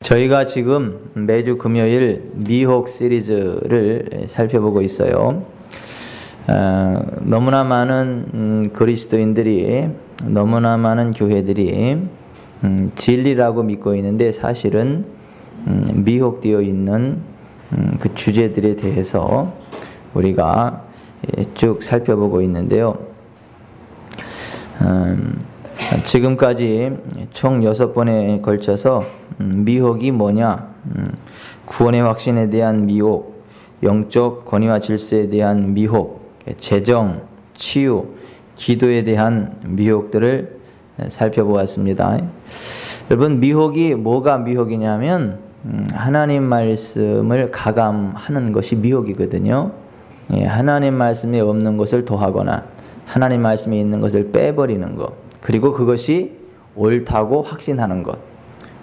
저희가 지금 매주 금요일 미혹 시리즈를 살펴보고 있어요. 너무나 많은 그리스도인들이, 너무나 많은 교회들이 진리라고 믿고 있는데 사실은 미혹되어 있는 그 주제들에 대해서 우리가 쭉 살펴보고 있는데요. 지금까지 총 6번에 걸쳐서 미혹이 뭐냐, 구원의 확신에 대한 미혹, 영적 권위와 질서에 대한 미혹, 재정, 치유, 기도에 대한 미혹들을 살펴보았습니다. 여러분, 미혹이 뭐가 미혹이냐면 하나님 말씀을 가감하는 것이 미혹이거든요. 하나님 말씀에 없는 것을 더하거나 하나님 말씀에 있는 것을 빼버리는 것, 그리고 그것이 옳다고 확신하는 것,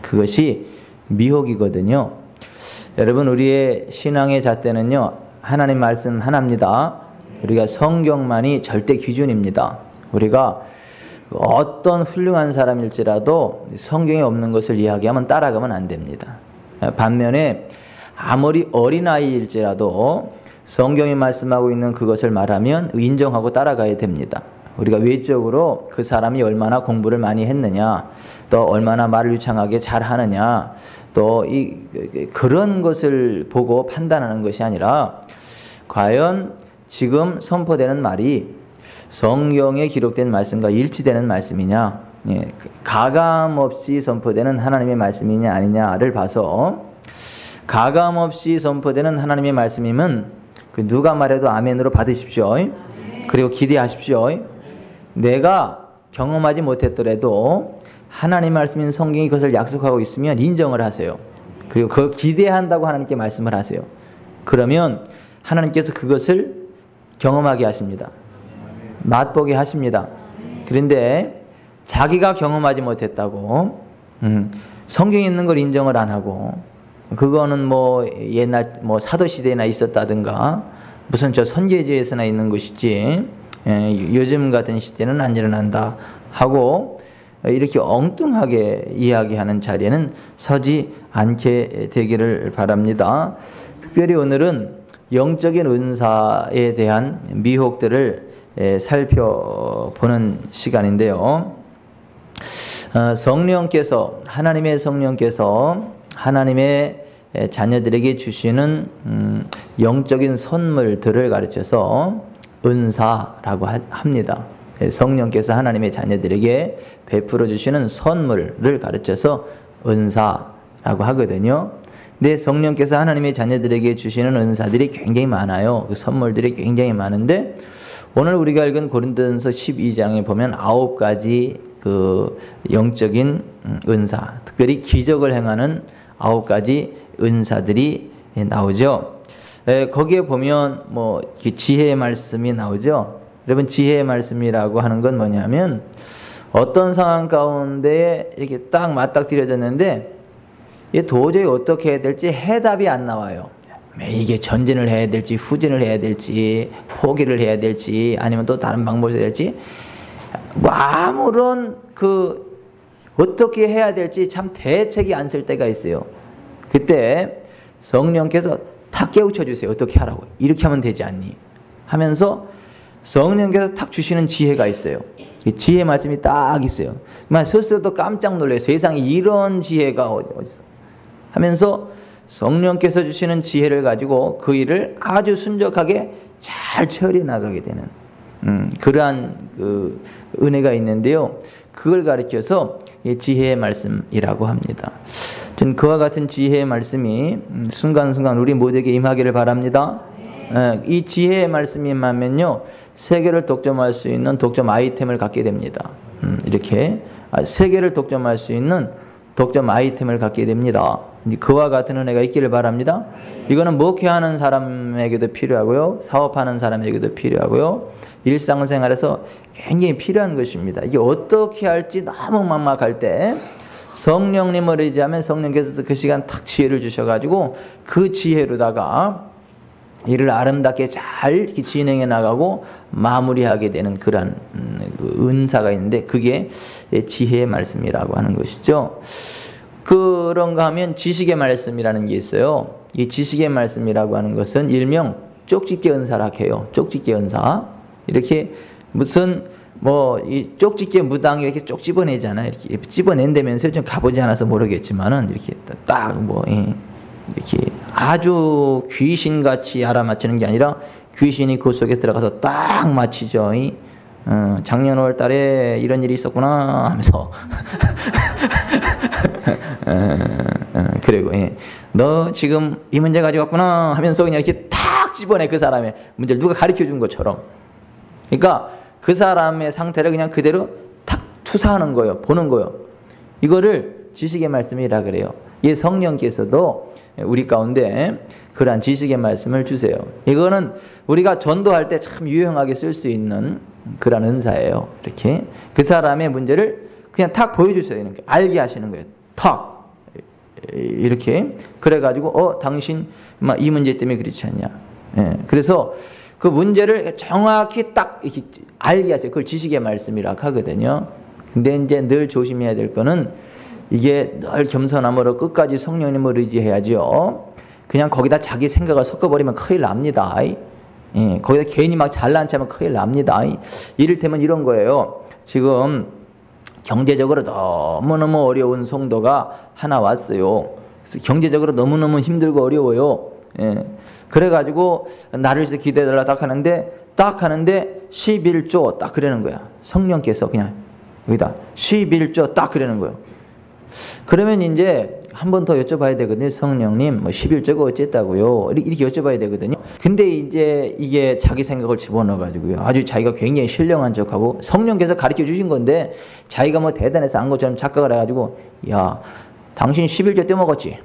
그것이 미혹이거든요. 여러분, 우리의 신앙의 잣대는요, 하나님 말씀 하나입니다. 우리가 성경만이 절대 기준입니다. 우리가 어떤 훌륭한 사람일지라도 성경에 없는 것을 이야기하면 따라가면 안 됩니다. 반면에 아무리 어린아이일지라도 성경이 말씀하고 있는 그것을 말하면 인정하고 따라가야 됩니다. 우리가 외적으로 그 사람이 얼마나 공부를 많이 했느냐, 또 얼마나 말을 유창하게 잘하느냐, 또 그런 것을 보고 판단하는 것이 아니라 과연 지금 선포되는 말이 성경에 기록된 말씀과 일치되는 말씀이냐, 가감 없이 선포되는 하나님의 말씀이냐 아니냐를 봐서, 가감 없이 선포되는 하나님의 말씀이면 누가 말해도 아멘으로 받으십시오. 그리고 기대하십시오. 내가 경험하지 못했더라도 하나님 말씀인 성경이 그것을 약속하고 있으면 인정을 하세요. 그리고 그걸 기대한다고 하나님께 말씀을 하세요. 그러면 하나님께서 그것을 경험하게 하십니다. 맛보게 하십니다. 그런데 자기가 경험하지 못했다고 성경에 있는 걸 인정을 안 하고, 그거는 뭐 옛날 뭐 사도시대에나 있었다든가 무슨 저 선지자에서나 있는 것이지 요즘 같은 시대는 안 일어난다 하고 이렇게 엉뚱하게 이야기하는 자리에는 서지 않게 되기를 바랍니다. 특별히 오늘은 영적인 은사에 대한 미혹들을 살펴보는 시간인데요. 성령께서, 하나님의 성령께서 하나님의 자녀들에게 주시는 영적인 선물들을 가르쳐서 은사라고 합니다. 성령께서 하나님의 자녀들에게 베풀어 주시는 선물을 가르쳐서 은사라고 하거든요. 근데 성령께서 하나님의 자녀들에게 주시는 은사들이 굉장히 많아요. 그 선물들이 굉장히 많은데, 오늘 우리가 읽은 고린도전서 12장에 보면 9가지 그 영적인 은사, 특별히 기적을 행하는 9가지 은사들이 나오죠. 거기에 보면 뭐 지혜의 말씀이 나오죠. 여러분, 지혜의 말씀이라고 하는 건 뭐냐면 어떤 상황 가운데 이렇게 딱 맞닥뜨려졌는데 도저히 어떻게 해야 될지 해답이 안 나와요. 이게 전진을 해야 될지 후진을 해야 될지 포기를 해야 될지 아니면 또 다른 방법을 해야 될지 뭐 아무런 어떻게 해야 될지 참 대책이 안 쓸 때가 있어요. 그때 성령께서 탁 깨우쳐 주세요. 어떻게 하라고. 이렇게 하면 되지 않니? 하면서 성령께서 탁 주시는 지혜가 있어요. 지혜 말씀이 딱 있어요. 스스로도 깜짝 놀라요. 세상에 이런 지혜가 어디서 하면서 성령께서 주시는 지혜를 가지고 그 일을 아주 순적하게 잘 처리해 나가게 되는 그러한 그 은혜가 있는데요. 그걸 가르쳐서 지혜의 말씀이라고 합니다. 전 그와 같은 지혜의 말씀이 순간순간 우리 모두에게 임하기를 바랍니다. 이 지혜의 말씀이 임하면요, 세계를 독점할 수 있는 독점 아이템을 갖게 됩니다. 이렇게 세계를 독점할 수 있는 독점 아이템을 갖게 됩니다. 그와 같은 은혜가 있기를 바랍니다. 이거는 목회하는 사람에게도 필요하고요, 사업하는 사람에게도 필요하고요, 일상생활에서 굉장히 필요한 것입니다. 이게 어떻게 할지 너무 막막할 때 성령님을 의지하면 성령께서 그 시간 탁 지혜를 주셔가지고 그 지혜로다가 일을 아름답게 잘 진행해 나가고 마무리하게 되는 그러한 은사가 있는데, 그게 지혜의 말씀이라고 하는 것이죠. 그런가 하면 지식의 말씀이라는 게 있어요. 이 지식의 말씀이라고 하는 것은 일명 쪽집게 은사라 해요. 쪽집게 은사. 이렇게 무슨 뭐 이 쪽집게 무당이 이렇게 쪽 집어내잖아요. 이렇게 집어낸다면서 좀 가보지 않아서 모르겠지만은 이렇게 딱 뭐 이렇게 아주 귀신같이 알아맞히는 게 아니라 귀신이 그 속에 들어가서 딱 맞히죠. 작년 5월 달에 이런 일이 있었구나 하면서 그리고 너 지금 이 문제 가지고 왔구나 하면서 그냥 이렇게 탁 집어내 그 사람의 문제를 누가 가르쳐 준 것처럼. 그러니까 그 사람의 상태를 그냥 그대로 탁 투사하는 거예요. 보는 거예요. 이거를 지식의 말씀이라 그래요. 이 성령께서도 우리 가운데 그러한 지식의 말씀을 주세요. 이거는 우리가 전도할 때 참 유용하게 쓸 수 있는 그런 은사예요. 이렇게 그 사람의 문제를 그냥 탁 보여주셔야 되는 거예요. 알게 하시는 거예요. 탁 이렇게 그래가지고 당신 이 문제 때문에 그렇지 않냐. 그래서 그 문제를 정확히 딱 이렇게 알게 하세요. 그걸 지식의 말씀이라고 하거든요. 근데 이제 늘 조심해야 될 거는 이게 늘 겸손함으로 끝까지 성령님을 의지해야죠. 그냥 거기다 자기 생각을 섞어버리면 큰일 납니다. 거기다 괜히 막 잘난 체 하면 큰일 납니다. 이를테면 이런 거예요. 지금 경제적으로 너무너무 어려운 성도가 하나 왔어요. 그래서 경제적으로 너무너무 힘들고 어려워요. 그래가지고 나를 위해서 기도해달라 딱 하는데 11조 딱 그러는 거야. 성령께서 그냥 여기다 11조 딱 그러는 거예요. 그러면 이제 한 번 더 여쭤봐야 되거든요. 성령님, 11조가 어쨌다고요? 이렇게 여쭤봐야 되거든요. 근데 이제 이게 자기 생각을 집어넣어가지고요. 아주 자기가 굉장히 신령한 척하고 성령께서 가르쳐 주신 건데 자기가 뭐 대단해서 안 것처럼 착각을 해가지고 야, 당신 11조 떼먹었지?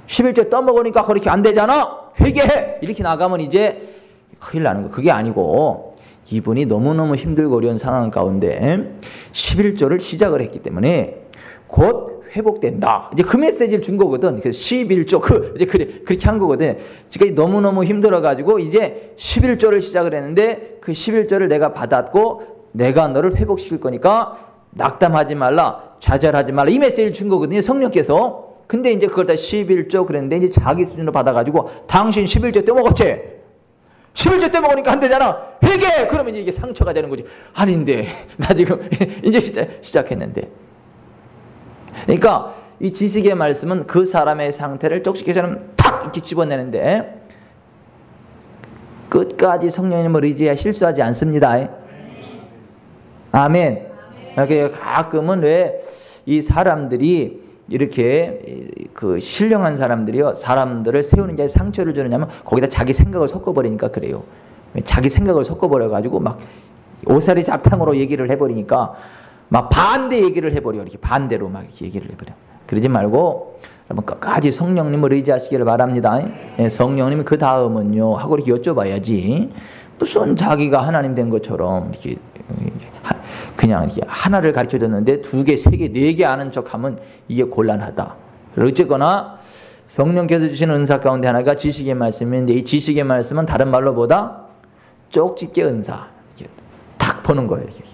11조 떠먹으니까 그렇게 안 되잖아? 회개해! 이렇게 나가면 이제 큰일 나는 거. 그게 아니고 이분이 너무너무 힘들고 어려운 상황 가운데 11조를 시작을 했기 때문에 곧 회복된다. 이제 그 메시지를 준 거거든. 그래서 11조, 이제 그렇게 한 거거든. 지금 너무너무 힘들어가지고 이제 11조를 시작을 했는데 그 11조를 내가 받았고 내가 너를 회복시킬 거니까 낙담하지 말라, 좌절하지 말라. 이 메시지를 준 거거든요. 성령께서. 근데 이제 그걸 다 11조 그랬는데 이제 자기 수준으로 받아가지고 당신 11조 떼먹었지? 11조 떼먹으니까 안 되잖아. 회개! 그러면 이게 상처가 되는 거지. 아닌데. 나 지금 이제 시작했는데. 그러니까 이 지식의 말씀은 그 사람의 상태를 쪽집게처럼 탁 이렇게 집어내는데 끝까지 성령님을 의지해 실수하지 않습니다. 아멘. 가끔은 왜 이 사람들이 이렇게 그 신령한 사람들이요, 사람들을 세우는 게 상처를 주느냐면 거기다 자기 생각을 섞어버리니까 그래요. 자기 생각을 섞어버려가지고 막 오사리 잡탕으로 얘기를 해버리니까 막 반대 얘기를 해버려. 이렇게 반대로 막 이렇게 얘기를 해버려. 그러지 말고 여러분 끝까지 성령님을 의지하시기를 바랍니다. 성령님이 그 다음은요 하고 이렇게 여쭤봐야지. 무슨 자기가 하나님 된 것처럼 이렇게 그냥 이렇게 하나를 가르쳐 줬는데 2개, 3개, 4개 아는 척하면 이게 곤란하다. 어쨌거나 성령께서 주시는 은사 가운데 하나가 지식의 말씀인데 이 지식의 말씀은 다른 말로 보다 쪽집게 은사. 이렇게 탁 보는 거예요. 이렇게.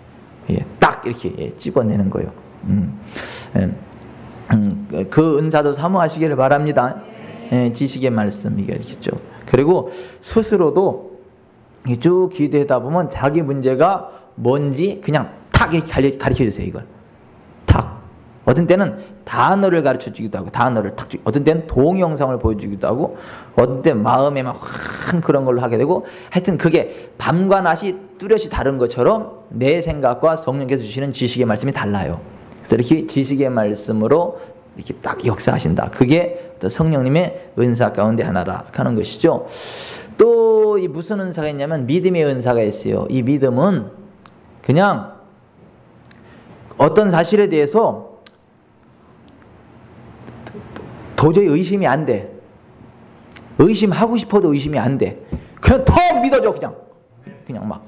딱 이렇게 집어내는 거예요. 그 은사도 사모하시기를 바랍니다. 지식의 말씀 이겠죠. 그리고 스스로도 쭉 기도하다 보면 자기 문제가 뭔지 그냥 탁 이렇게 가르쳐 주세요. 이걸 탁. 어떤 때는 단어를 가르쳐 주기도 하고 단어를 탁 어떤 때는 동영상을 보여주기도 하고 어떤 때는 마음에 막 확 그런 걸로 하게 되고 하여튼 그게 밤과 낮이 뚜렷이 다른 것처럼 내 생각과 성령께서 주시는 지식의 말씀이 달라요. 그래서 이렇게 지식의 말씀으로 이렇게 딱 역사하신다. 그게 성령님의 은사 가운데 하나라 하는 것이죠. 또 이 무슨 은사가 있냐면 믿음의 은사가 있어요. 이 믿음은 그냥 어떤 사실에 대해서 도저히 의심이 안 돼. 의심하고 싶어도 의심이 안 돼. 그냥 턱 믿어줘. 그냥 막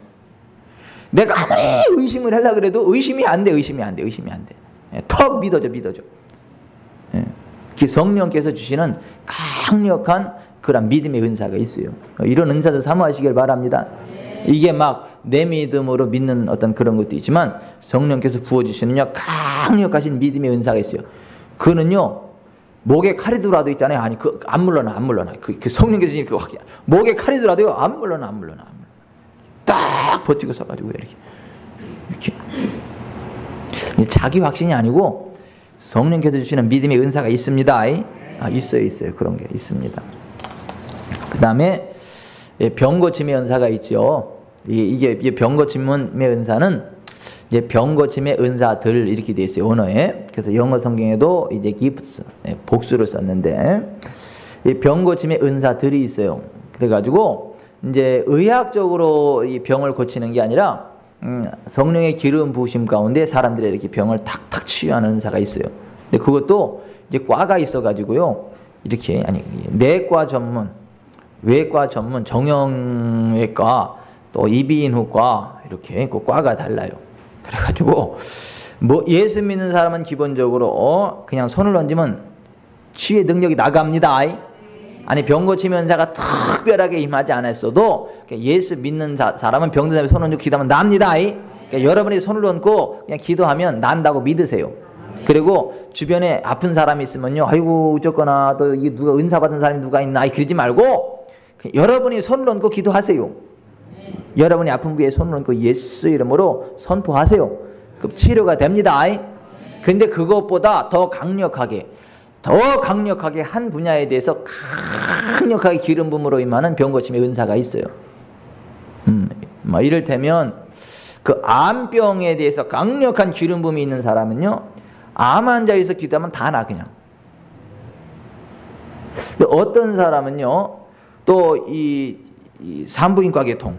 내가 아무리 의심을 하려고 그래도 의심이 안 돼. 턱 믿어줘. 성령께서 주시는 강력한 그런 믿음의 은사가 있어요. 이런 은사도 사모하시길 바랍니다. 이게 막 내 믿음으로 믿는 어떤 그런 것도 있지만 성령께서 부어주시는 강력하신 믿음의 은사가 있어요. 그거는요, 목에 칼이 들어와도 있잖아요. 아니, 안 물러나. 그 성령께서 목에 칼이 들어와도요, 안 물러나. 딱 버티고 서가지고, 이렇게. 자기 확신이 아니고, 성령께서 주시는 믿음의 은사가 있습니다. 있어요. 그런 게 있습니다. 그 다음에, 병 고침의 은사가 있죠. 이게 병 고침의 은사는, 이제 병 고침의 은사들 이렇게 돼 있어요, 언어에. 그래서 영어 성경에도 이제 gifts, 복수를 썼는데, 이 병 고침의 은사들이 있어요. 그래가지고 이제 의학적으로 이 병을 고치는 게 아니라 성령의 기름 부으심 가운데 사람들의 이렇게 병을 탁탁 치유하는 은사가 있어요. 근데 그것도 이제 과가 있어가지고요, 이렇게 아니 내과 전문, 외과 전문, 정형외과, 또 이비인후과 이렇게 그 과가 달라요. 그래가지고 뭐 예수 믿는 사람은 기본적으로 그냥 손을 얹으면 치유의 능력이 나갑니다. 아니 병 고침의 은사가 특별하게 임하지 않았어도 예수 믿는 사람은 병든 사람이 손을 얹고 기도하면 납니다. 그러니까 여러분이 손을 얹고 그냥 기도하면 난다고 믿으세요. 그리고 주변에 아픈 사람이 있으면요, 아이고 어쩌거나 또 이게 누가 은사 받은 사람이 누가 있나 그러지 말고 여러분이 손을 얹고 기도하세요. 여러분이 아픈 부위에 손을 얹고 예수 이름으로 선포하세요. 그럼 치료가 됩니다. 근데 그것보다 더 강력하게 한 분야에 대해서 강력하게 기름 부음으로 임하는 병 고침의 은사가 있어요. 이를테면 그 암병에 대해서 강력한 기름 부음이 있는 사람은요, 암 환자에서 기도하면 다 나 그냥. 어떤 사람은요, 또 이 산부인과 계통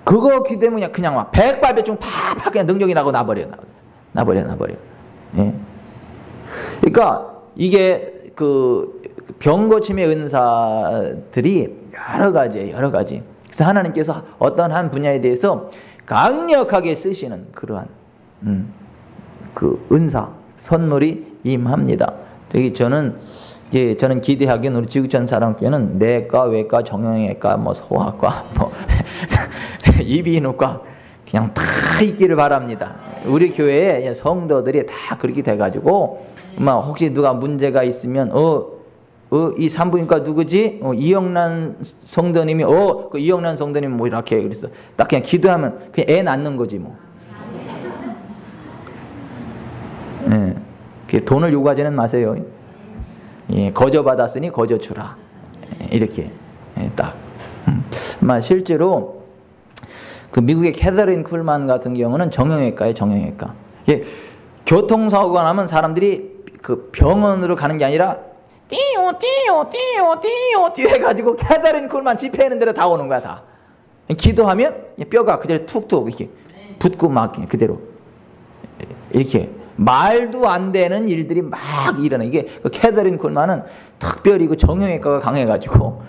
그거 기도하면 그냥 막 백발백중 팍팍 그냥 능력이 나고 나버려. 예. 그러니까 이게 그 병 고침의 은사들이 여러 가지. 그래서 하나님께서 어떤 한 분야에 대해서 강력하게 쓰시는 그러한 그 은사 선물이 임합니다. 저는 기대하기는 우리 지구촌 사람께는 내과, 외과, 정형외과, 뭐 소아과, 뭐 이비인후과 그냥 다 있기를 바랍니다. 우리 교회에 성도들이 다 그렇게 돼가지고 막 혹시 누가 문제가 있으면 이 산부인과 누구지? 이영란 성도님이 그 이영란 성도님 뭐 이렇게 그래서 딱 그냥 기도하면 그냥 애 낳는 거지 뭐. 돈을 요구하지는 마세요. 거저 받았으니 거저 주라. 이렇게 딱. 실제로 그 미국의 캐서린 쿨만 같은 경우는 정형외과예요, 정형외과. 교통사고가 나면 사람들이 그 병원으로 가는 게 아니라 띠요 해가지고 캐서린 쿨만 집회하는 대로 다 오는 거야, 다. 기도하면 뼈가 그대로 툭툭 이렇게 붙고 막 그대로 이렇게 말도 안 되는 일들이 막 일어나. 이게 그 캐서린 쿨만은 특별히 그 정형외과가 강해가지고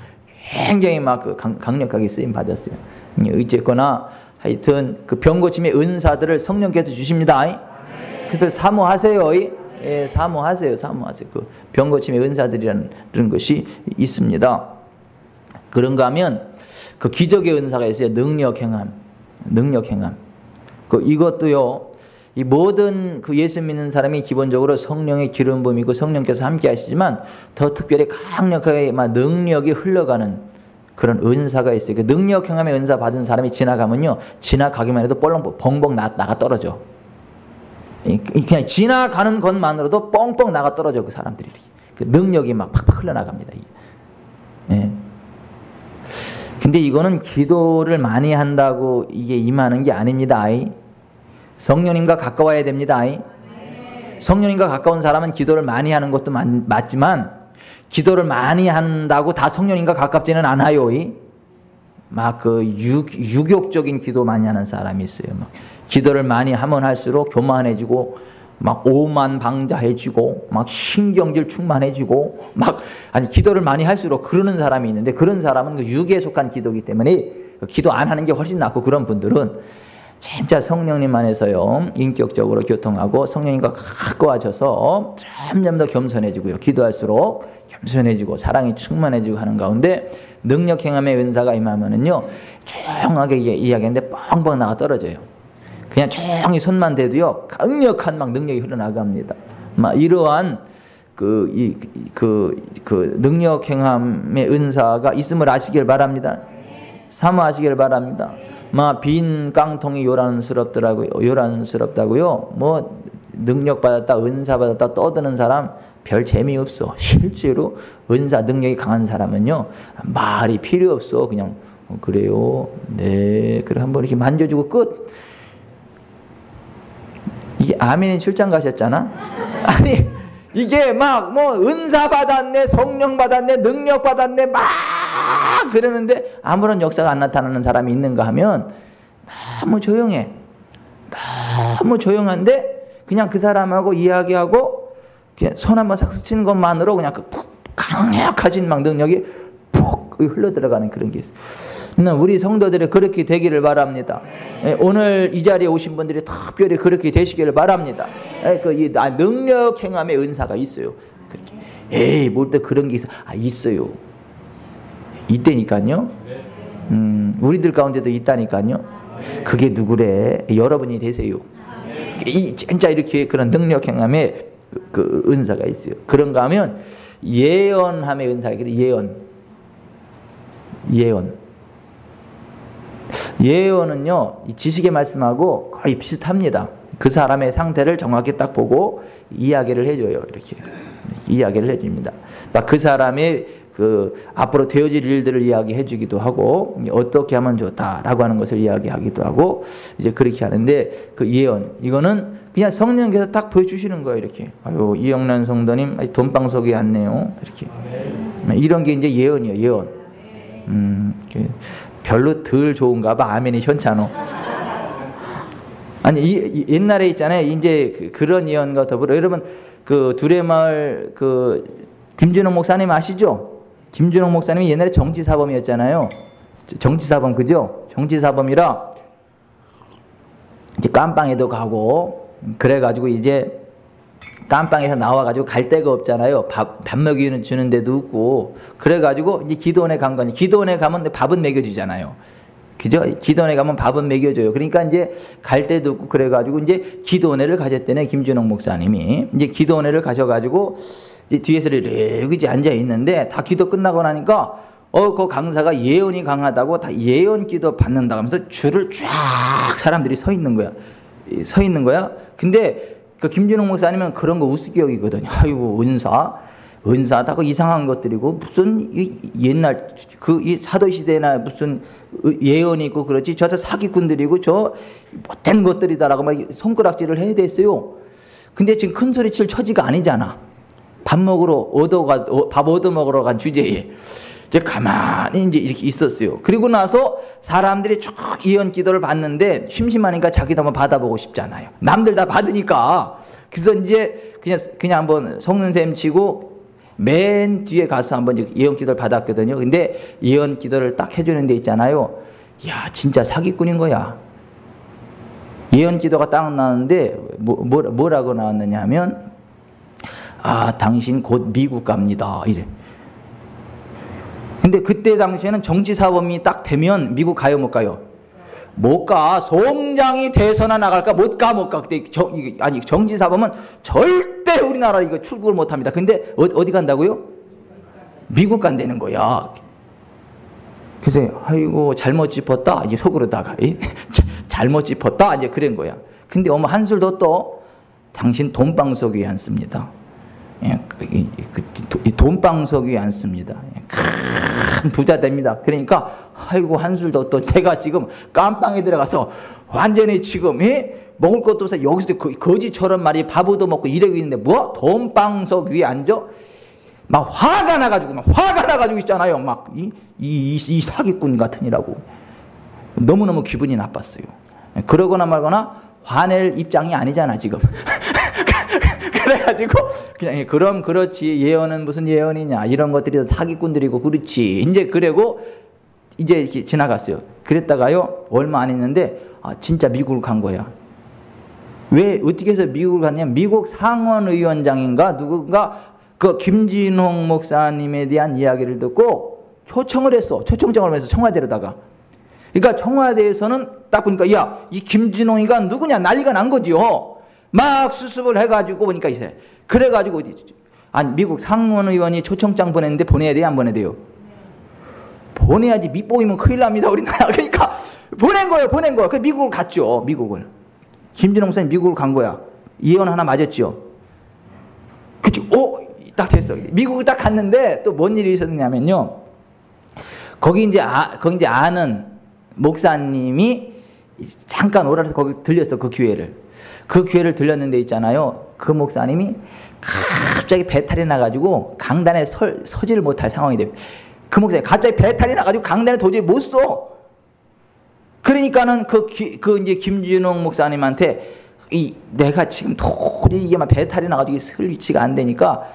굉장히 막 그 강력하게 쓰임 받았어요. 어쨌거나 하여튼 그 병 고침의 은사들을 성령께서 주십니다. 그래서 사모하세요. 사모하세요. 그 병 고침의 은사들이라는 것이 있습니다. 그런가 하면 그 기적의 은사가 있어요. 능력 행함. 이것도요. 이 모든 그 예수 믿는 사람이 기본적으로 성령의 기름 부음이고 성령께서 함께 하시지만 더 특별히 강력하게 막 능력이 흘러가는 그런 은사가 있어요. 그 능력 행함의 은사 받은 사람이 지나가면요, 지나가기만 해도 뻥뻥 나가 떨어져. 그냥 지나가는 것만으로도 뻥뻥 나가 떨어져. 그 사람들이 그 능력이 막 팍팍 흘러나갑니다. 근데 이거는 기도를 많이 한다고 이게 임하는 게 아닙니다. 성령님과 가까워야 됩니다. 성령님과 가까운 사람은 기도를 많이 하는 것도 맞지만 기도를 많이 한다고 다 성령님과 가깝지는 않아요. 막 그 유격적인 기도 많이 하는 사람이 있어요. 막 기도를 많이 하면 할수록 교만해지고 막 오만방자해지고 막 신경질 충만해지고 막 기도를 많이 할수록 그러는 사람이 있는데 그런 사람은 그 육에 속한 기도이기 때문에 기도 안 하는 게 훨씬 낫고 그런 분들은 진짜 성령님 안에서요 인격적으로 교통하고 성령님과 가까워져서 점점 더 겸손해지고요. 기도할수록 겸손해지고 사랑이 충만해지고 하는 가운데 능력 행함의 은사가 임하면은요 조용하게 이야기하는데 뻥뻥 나가 떨어져요. 그냥 조용히 손만 대도요 강력한 막 능력이 흘러나갑니다. 이러한 능력 행함의 은사가 있음을 아시길 바랍니다. 사모하시길 바랍니다. 빈 깡통이 요란스럽다고요. 뭐 능력 받았다, 은사 받았다 떠드는 사람 별 재미없어. 실제로 은사 능력이 강한 사람은요, 말이 필요 없어. 그냥 그래요. 네, 그래 한번 이렇게 만져주고 끝. 이게 아멘이 출장 가셨잖아. 아니 이게 막 뭐 은사 받았네, 성령 받았네, 능력 받았네 막 그러는데 아무런 역사가 안 나타나는 사람이 있는가 하면 너무 조용해. 너무 조용한데 그냥 그 사람하고 이야기하고 그냥 손 한번 싹 스치는 것만으로 그냥 그 강력하신 막 능력이 푹 흘러 들어가는 그런 게 있어요. 우리 성도들이 그렇게 되기를 바랍니다. 오늘 이 자리에 오신 분들이 특별히 그렇게 되시기를 바랍니다. 능력 행함의 은사가 있어요. 에이, 뭘 또 그런 게 있어? 있어요. 있다니까요. 우리들 가운데도 있다니까요. 그게 누구래? 여러분이 되세요. 진짜 이렇게 그런 능력 행함의 그 은사가 있어요. 그런가 하면 예언함의 은사가 있거든요. 예언은요, 이 지식의 말씀하고 거의 비슷합니다. 그 사람의 상태를 정확히 딱 보고 이야기를 해줘요. 이렇게 이야기를 해줍니다. 그 사람의 앞으로 되어질 일들을 이야기해 주기도 하고, 어떻게 하면 좋다라고 하는 것을 이야기하기도 하고, 이제 그렇게 하는데, 그 예언, 이거는 그냥 성령께서 딱 보여주시는 거예요. 이렇게. 아유, 이영란 성도님, 돈방석이 왔네요. 이렇게. 이런 게 이제 예언이에요. 예언. 별로 덜 좋은가 봐. 아멘이 현찮어. 아니, 옛날에 있잖아요. 이제 그런 예언과 더불어, 여러분, 두레마을 김준홍 목사님 아시죠? 김준홍 목사님이 옛날에 정치사범이었잖아요. 정치사범, 그죠? 정치사범이라 이제 깜빵에도 가고, 그래가지고 이제 깜빵에서 나와가지고 갈 데가 없잖아요. 밥 먹이는 주는 데도 없고, 그래가지고 이제 기도원에 간 거니, 기도원에 가면 밥은 먹여주잖아요. 그죠? 기도원에 가면 밥은 먹여줘요. 그러니까 이제 갈 데도 없고, 그래가지고 이제 기도원회를 가셨대네, 김준홍 목사님이. 이제 기도원회를 가셔가지고, 이제 뒤에서 이렇게 앉아 있는데, 다 기도 끝나고 나니까, 그 강사가 예언이 강하다고 다 예언 기도 받는다고 하면서 줄을 쫙 사람들이 서 있는 거야. 근데 그 김준홍 목사님은 그런 거 우습게 여기거든요. 아이고, 은사 다 그 이상한 것들이고, 무슨 옛날 이 사도시대나 무슨 예언이 있고 그렇지, 저 사기꾼들이고 저 못된 것들이다라고 막 손가락질을 해야 됐어요. 근데 지금 큰 소리 칠 처지가 아니잖아. 밥 얻어 먹으러 간 주제에 이제 가만히 이제 이렇게 있었어요. 그리고 나서 사람들이 쭉 예언 기도를 받는데 심심하니까 자기도 한번 받아보고 싶잖아요. 남들 다 받으니까. 그래서 이제 그냥 한번 속는 셈 치고 맨 뒤에 가서 한번 예언 기도를 받았거든요. 근데 예언 기도를 딱 해주는 데 있잖아요. 야, 진짜 사기꾼인 거야. 예언 기도가 딱 나왔는데 뭐라고 나왔느냐 하면, 당신 곧 미국 갑니다. 이래. 근데 그때 당시에는 정치사범이 딱 되면 미국 가요, 못 가요? 못 가. 송장이 대선에 나갈까? 못 가. 그때 정치사범은 절대 우리나라 이거 출국을 못 합니다. 근데 어디 간다고요? 미국 간다는 거야. 그래서 아이고, 잘못 짚었다. 이제 속으로다가 잘못 짚었다. 이제 그런 거야. 근데 한술 더 또 당신 돈방석 위에 앉습니다. 돈방석 위에 앉습니다. 큰 부자 됩니다. 그러니까 아이고, 한술 더 또 제가 지금 깜빵에 들어가서 완전히 지금 먹을 것도 없어 여기서 거지처럼 말이 밥 얻어먹고 이러고 있는데 뭐 돈방석 위에 앉아? 막 화가 나가지고 있잖아요. 막 이 사기꾼 같으니라고 너무너무 기분이 나빴어요. 그러거나 말거나 화낼 입장이 아니잖아 지금. 그래가지고 그냥 그럼 그렇지, 예언은 무슨 예언이냐, 이런 것들이 사기꾼들이고 그렇지, 이제 그러고 이제 이렇게 지나갔어요. 그랬다가요 얼마 안 했는데 진짜 미국을 간 거야. 왜 어떻게 해서 미국을 갔냐면, 미국 상원의원장인가 누군가 그 김진홍 목사님에 대한 이야기를 듣고 초청을 했어. 초청장을 해서 청와대로다가. 그러니까 청와대에서는 딱 보니까 야, 이 김진홍이가 누구냐 난리가 난 거지요. 막 수습을 해가지고 보니까 있어요. 그래가지고 아니 미국 상원 의원이 초청장 보냈는데 보내야 돼요, 안 보내야 돼요? 보내야지. 밑보이면 큰일 납니다, 우리나라. 그러니까 보낸 거예요. 그 미국을 갔죠. 미국을. 김진홍 목사님 미국을 간 거야. 예언 하나 맞았죠. 그치? 딱 됐어. 미국을 딱 갔는데 또 뭔 일이 있었냐면요. 거기 이제 아는 목사님이 잠깐 오라서 거기 들렸어. 그 기회를 들렸는데 있잖아요. 그 목사님이 갑자기 배탈이 나가지고 강단에 서지를 못할 상황이 돼요. 그 목사님 갑자기 배탈이 나가지고 강단에 도저히 못 서. 그러니까는 이제 김진홍 목사님한테 내가 지금 도저히 이게 막 배탈이 나가지고 설 위치가 안 되니까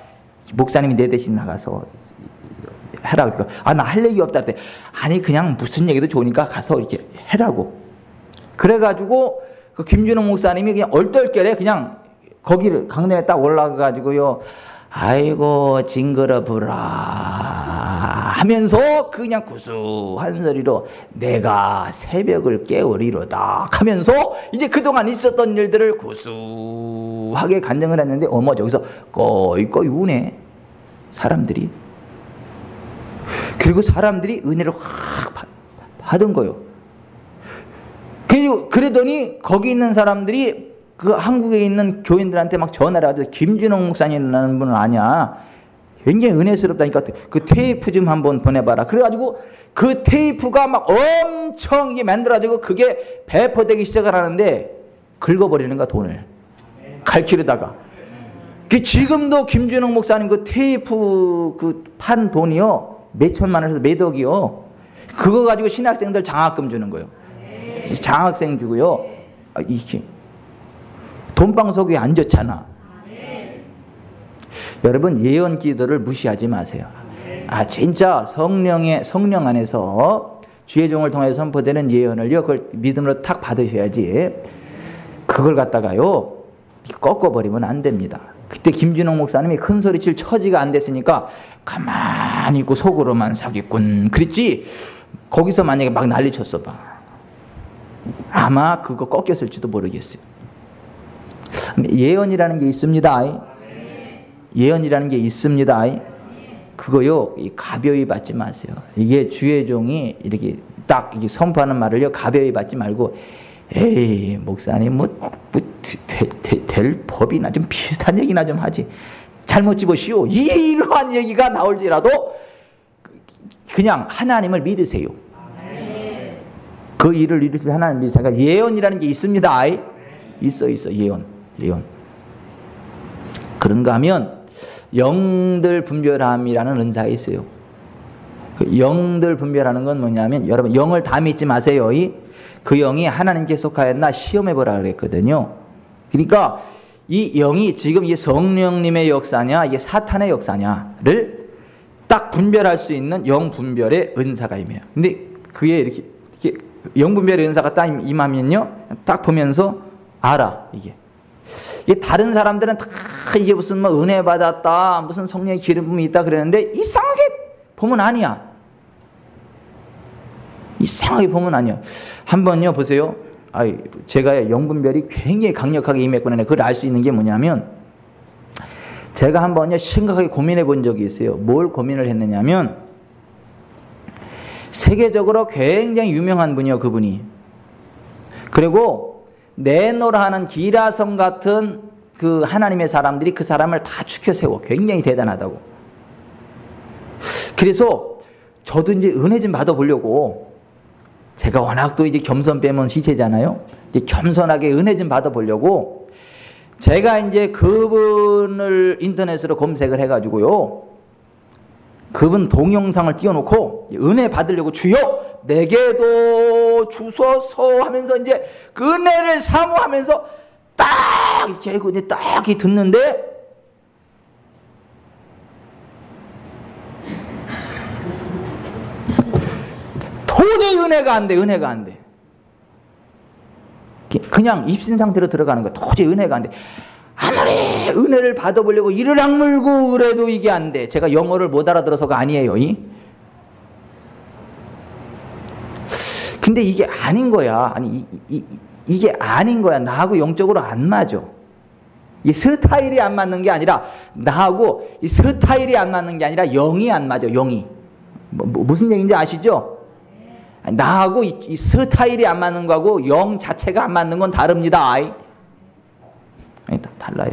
목사님이 내 대신 나가서 해라고. 그러니까 나 할 얘기 없다 그랬더니 아니 그냥 무슨 얘기도 좋으니까 가서 이렇게 해라고. 그래가지고 그 김진홍 목사님이 그냥 얼떨결에 그냥 거기를 강단에 딱 올라가가지고요. 아이고 징그러브라 하면서 그냥 구수한 소리로 내가 새벽을 깨우리로다 하면서 이제 그동안 있었던 일들을 구수하게 간증을 했는데 저기서 꺼이꺼이 우네 사람들이. 그리고 사람들이 은혜를 확 받은 거예요. 그러더니 거기 있는 사람들이 그 한국에 있는 교인들한테 막 전화를 하죠. 김진홍 목사님이라는 분은 아냐. 굉장히 은혜스럽다니까 그 테이프 좀 한번 보내봐라. 그래가지고 그 테이프가 막 엄청 이게 만들어지고 그게 배포되기 시작을 하는데 긁어버리는 거야, 돈을. 갈키르다가. 지금도 김진홍 목사님 그 테이프 그 판 돈이요. 몇천만 원에서 몇 억이요. 그거 가지고 신학생들 장학금 주는 거예요. 장학생 주고요. 이게 돈방석이 안 좋잖아. 여러분 예언 기도를 무시하지 마세요. 진짜 성령 안에서 주의 종을 통해 선포되는 예언을요, 그걸 믿음으로 탁 받으셔야지. 그걸 갖다가요 꺾어버리면 안 됩니다. 그때 김진홍 목사님이 큰 소리 칠 처지가 안 됐으니까 가만히 있고 속으로만 사기꾼 그랬지. 거기서 만약에 막 난리 쳤어 봐. 아마 그거 꺾였을지도 모르겠어요. 예언이라는 게 있습니다. 예언이라는 게 있습니다. 그거요 가벼이 받지 마세요. 이게 주의 종이 이렇게 딱 이게 선포하는 말을요 가벼이 받지 말고 에이 목사님 될 법이나 좀 비슷한 얘기나 좀 하지. 잘못 집으시오. 이러한 얘기가 나올지라도 그냥 하나님을 믿으세요. 그 일을 이루실 하나님 믿으세요. 그러니까 예언이라는 게 있습니다. 있어 예언. 그런가 하면 영들 분별함이라는 은사가 있어요. 그 영들 분별하는 건 뭐냐면 여러분 영을 다 믿지 마세요. 그 영이 하나님께 속하였나 시험해보라 그랬거든요. 그러니까 이 영이 지금 이 성령님의 역사냐 이게 사탄의 역사냐를 딱 분별할 수 있는 영 분별의 은사가 임해요. 근데 그게 이렇게 영 분별의 은사가 딱 임하면요 딱 보면서 알아. 이게 다른 사람들은 다 이게 무슨 뭐 은혜 받았다 무슨 성령의 기름 부음이 있다 그러는데 이상하게 보면 아니야. 이상하게 보면 아니야. 한번요 보세요. 제가 영분별이 굉장히 강력하게 임했거든요. 그걸 알 수 있는 게 뭐냐면 제가 한번요 심각하게 고민해 본 적이 있어요. 뭘 고민을 했느냐면 세계적으로 굉장히 유명한 분이요 그분이. 그리고 네노라 하는 기라성 같은 그 하나님의 사람들이 그 사람을 다 추켜 세워. 굉장히 대단하다고. 그래서 저도 이제 은혜 좀 받아보려고 제가 워낙 또 이제 겸손 빼면 시체잖아요. 이제 겸손하게 은혜 좀 받아보려고 제가 이제 그분을 인터넷으로 검색을 해가지고요. 그분 동영상을 띄워놓고 은혜 받으려고 주여 내게도 주소서 하면서 이제 그 은혜를 사모하면서 딱 이렇게 하고 이제 딱 이렇게 듣는데 도저히 은혜가 안 돼. 그냥 입신 상태로 들어가는 거야. 도저히 은혜가 안 돼. 아무리 은혜를 받아보려고 이를 악물고 그래도 이게 안 돼. 제가 영어를 못 알아들어서가 아니에요. 근데 이게 아닌 거야. 이게 아닌 거야. 나하고 영적으로 안 맞아. 이 스타일이 안 맞는 게 아니라 나하고 이 스타일이 안 맞는 게 아니라 영이 안 맞아. 영이. 무슨 얘기인지 아시죠? 나하고 이 스타일이 안 맞는 거하고 영 자체가 안 맞는 건 다릅니다. 아니, 달라요.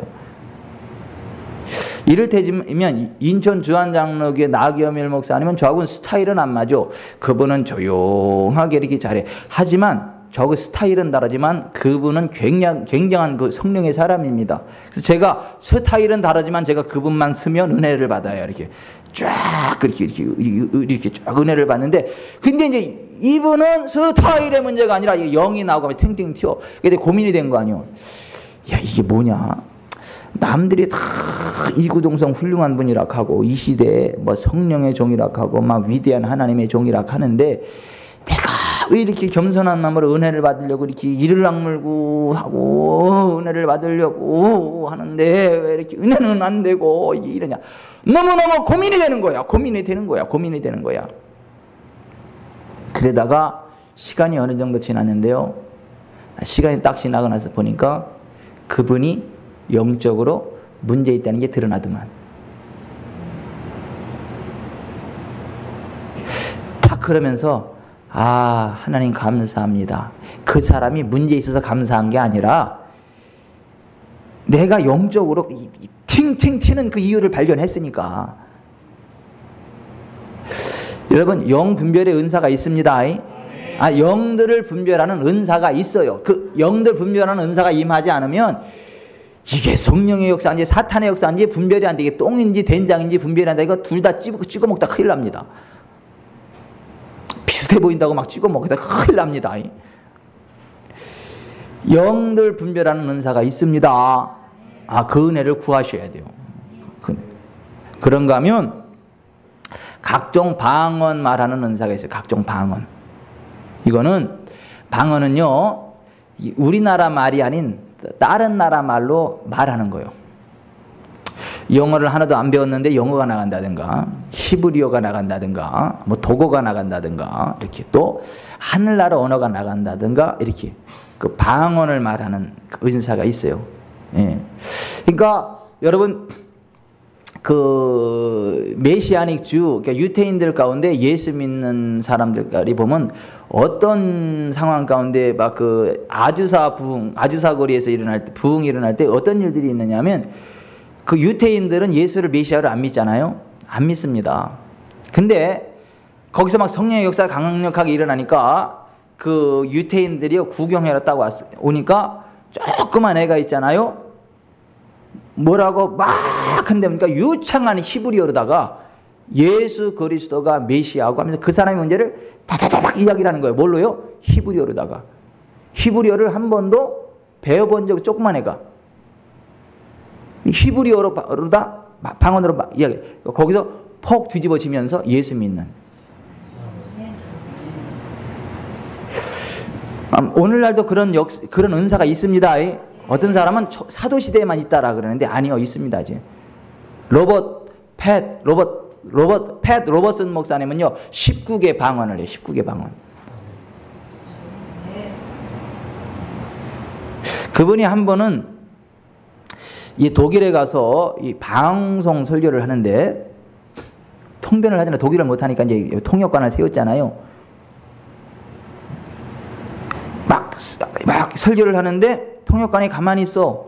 이를테면 인천 주한장로교회 나경일 목사님은 저하고는 스타일은 안 맞아. 그분은 조용하게 이렇게 잘해. 하지만 저그 스타일은 다르지만 그분은 굉장한 그 성령의 사람입니다. 그래서 제가 스타일은 다르지만 제가 그분만 쓰면 은혜를 받아요. 이렇게 쫙 이렇게 쫙 은혜를 받는데, 근데 이제 이분은 스타일의 문제가 아니라 영이 나오고 탱탱 튀어. 근데 고민이 된 거 아니에요. 야, 이게 뭐냐? 남들이 다 이구동성 훌륭한 분이라 하고 이 시대에 뭐 성령의 종이라 하고 막 위대한 하나님의 종이라 하는데, 내가 왜 이렇게 겸손한 마음으로 은혜를 받으려고 이렇게 이를 악물고 하고 은혜를 받으려고 하는데 왜 이렇게 은혜는 안 되고 이러냐? 너무너무 고민이 되는 거야. 고민이 되는 거야. 그러다가 시간이 어느 정도 지났는데요. 시간이 딱 지나고 나서 보니까 그분이 영적으로 문제 있다는 게 드러나더만. 딱 그러면서 아, 하나님 감사합니다. 그 사람이 문제 있어서 감사한 게 아니라 내가 영적으로 팅팅 튀는 그 이유를 발견했으니까. 여러분, 영 분별의 은사가 있습니다. 영들을 분별하는 은사가 있어요. 그 영들 분별하는 은사가 임하지 않으면 이게 성령의 역사인지 사탄의 역사인지 분별이 안 되게 똥인지 된장인지 분별이 안 되게 이거 둘 다 찍어 먹다 큰일 납니다. 비슷해 보인다고 막 찍어 먹다 큰일 납니다. 영들 분별하는 은사가 있습니다. 그 은혜를 구하셔야 돼요. 그런가 하면 각종 방언 말하는 은사가 있어요. 각종 방언. 이거는 방언은요, 우리나라 말이 아닌 다른 나라 말로 말하는 거예요. 영어를 하나도 안 배웠는데 영어가 나간다든가, 히브리어가 나간다든가, 뭐 독어가 나간다든가, 이렇게 또 하늘나라 언어가 나간다든가, 이렇게 그 방언을 말하는 그 은사가 있어요. 예. 그러니까 여러분, 그 메시아닉 주, 그러니까 유태인들 가운데 예수 믿는 사람들까지 보면 어떤 상황 가운데 막 그 아주사 거리에서 일어날 때, 부흥이 일어날 때 어떤 일들이 있느냐면, 그 유태인들은 예수를 메시아로 안 믿잖아요. 안 믿습니다. 근데 거기서 막 성령의 역사가 강력하게 일어나니까 그 유태인들이 구경하러 딱 오니까 조그만 애가 있잖아요. 뭐라고 막 한답니까? 유창한 히브리어로다가 예수 그리스도가 메시아고 하면서 그 사람의 문제를 다다다닥 이야기를 하는 거예요. 뭘로요? 히브리어로다가. 히브리어를 한 번도 배워본 적 조그만 애가 히브리어로다 방언으로 이야기. 거기서 폭 뒤집어지면서 예수 믿는. 오늘날도 그런 은사가 있습니다. 어떤 사람은 사도 시대에만 있다라 그러는데 아니요, 있습니다. 이제 로버트 팻 로버슨 목사님은요 19개 방언을 해요. 19개 방언. 그분이 한 번은 이 독일에 가서 이 방송 설교를 하는데 통변을 하잖아요. 독일을 못하니까 이제 통역관을 세웠잖아요. 막 설교를 하는데 통역관이 가만히 있어.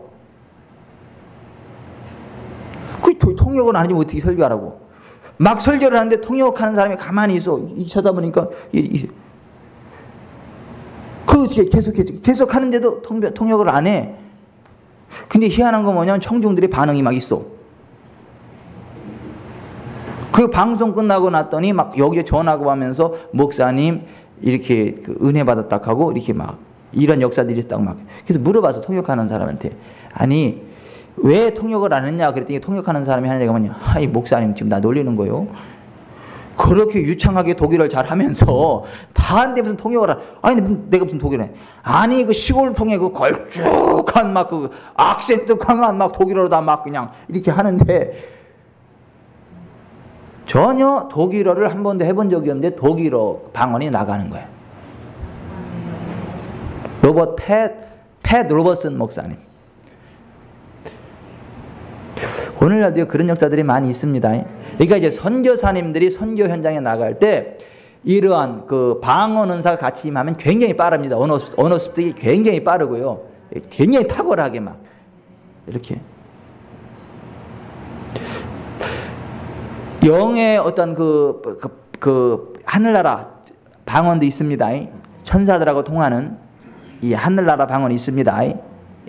그 통역은 안 해주면 어떻게 설교하라고. 막 설교를 하는데 통역하는 사람이 가만히 있어. 쳐다보니까 그 어떻게 계속 하는데도 통역을 안 해. 근데 희한한 건 뭐냐면 청중들의 반응이 막 있어. 그 방송 끝나고 났더니 막 여기에 전화가 하면서 목사님 이렇게 그 은혜 받았다 하고 이렇게 막 이런 역사들이 있다고 막. 그래서 물어봐서 통역하는 사람한테 아니 왜 통역을 안 했냐 그랬더니 통역하는 사람이 하는 얘기가 뭐냐. 아이 목사님 지금 나 놀리는 거요. 그렇게 유창하게 독일어를 잘 하면서 다 한데 무슨 통역을 아니 내가 무슨 독일어 해. 아니 그 시골 통에 그 걸쭉한 막 그 악센트 강한 막 독일어로다 막 그냥 이렇게 하는데 전혀 독일어를 한 번도 해본 적이 없는데 독일어 방언이 나가는 거예요. 로버트 팻 로버슨 목사님. 오늘날도 그런 역사들이 많이 있습니다. 그러니까 이제 선교사님들이 선교 현장에 나갈 때 이러한 그 방언 은사가 같이 임하면 굉장히 빠릅니다. 언어 습득이 굉장히 빠르고요. 굉장히 탁월하게 막 이렇게 영의 어떤 그 하늘나라 방언도 있습니다. 천사들하고 통하는 이 하늘나라 방언이 있습니다.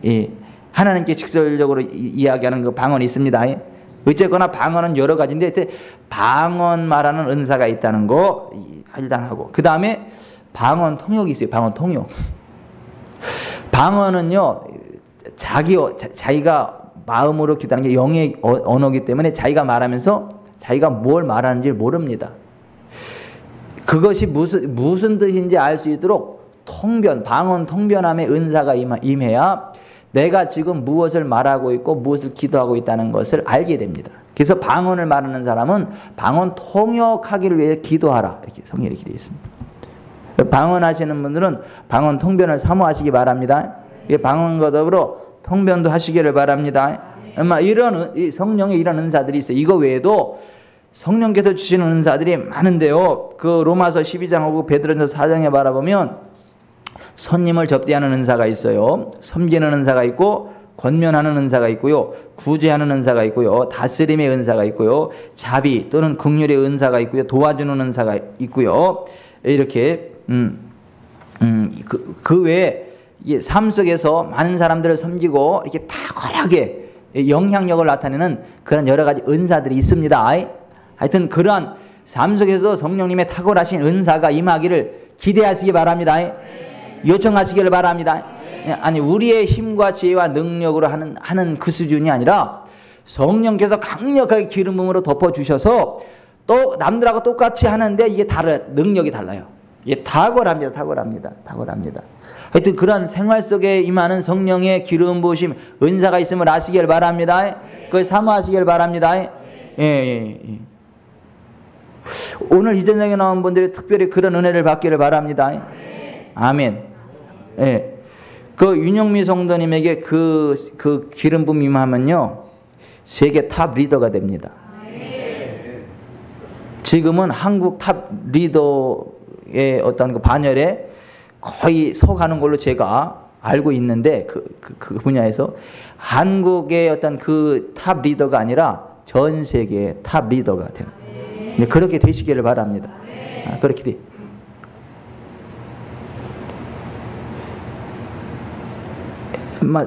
이 하나님께 직설적으로 이야기하는 그 방언이 있습니다. 어쨌거나 방언은 여러 가지인데 방언 말하는 은사가 있다는 거 일단 하고, 그 다음에 방언 통역이 있어요. 방언 통역. 방언은요, 자기가 마음으로 기도하는 게 영의 언어이기 때문에 자기가 말하면서 자기가 뭘 말하는지 모릅니다. 그것이 무슨 뜻인지 알 수 있도록 통변, 방언 통변함의 은사가 임해야 내가 지금 무엇을 말하고 있고 무엇을 기도하고 있다는 것을 알게 됩니다. 그래서 방언을 말하는 사람은 방언 통역하기를 위해 기도하라, 이렇게 성경에 기되어 있습니다. 방언하시는 분들은 방언 통변을 사모하시기 바랍니다. 방언과 더불어 통변도 하시기를 바랍니다. 이런 성령의 이런 은사들이 있어요. 이거 외에도 성령께서 주시는 은사들이 많은데요. 그 로마서 12장하고 베드로전서 4장에 바라보면 손님을 접대하는 은사가 있어요. 섬기는 은사가 있고, 권면하는 은사가 있고요, 구제하는 은사가 있고요, 다스림의 은사가 있고요, 자비 또는 긍휼의 은사가 있고요, 도와주는 은사가 있고요. 이렇게 그 외에 삶 속에서 많은 사람들을 섬기고 이렇게 탁월하게 영향력을 나타내는 그런 여러 가지 은사들이 있습니다. 하여튼 그러한 삶 속에서도 성령님의 탁월하신 은사가 임하기를 기대하시기 바랍니다. 요청하시기를 바랍니다. 아니, 우리의 힘과 지혜와 능력으로 하는 그 수준이 아니라 성령께서 강력하게 기름 부음으로 덮어주셔서 또 남들하고 똑같이 하는데 이게 능력이 달라요. 이게 탁월합니다. 하여튼 그런 생활 속에 임하는 성령의 기름 부으심 은사가 있음을 아시길 바랍니다. 그걸 사모하시길 바랍니다. 예. 오늘 이 저녁에 나온 분들이 특별히 그런 은혜를 받기를 바랍니다. 아멘. 예. 그 윤영미 성도님에게 그 기름 부음 임하면요, 세계 탑 리더가 됩니다. 지금은 한국 탑 리더의 어떤 그 반열에 거의 서가는 걸로 제가 알고 있는데, 그 분야에서 한국의 어떤 그 탑 리더가 아니라 전 세계의 탑 리더가 되는, 그렇게 되시기를 바랍니다. 그렇게 돼.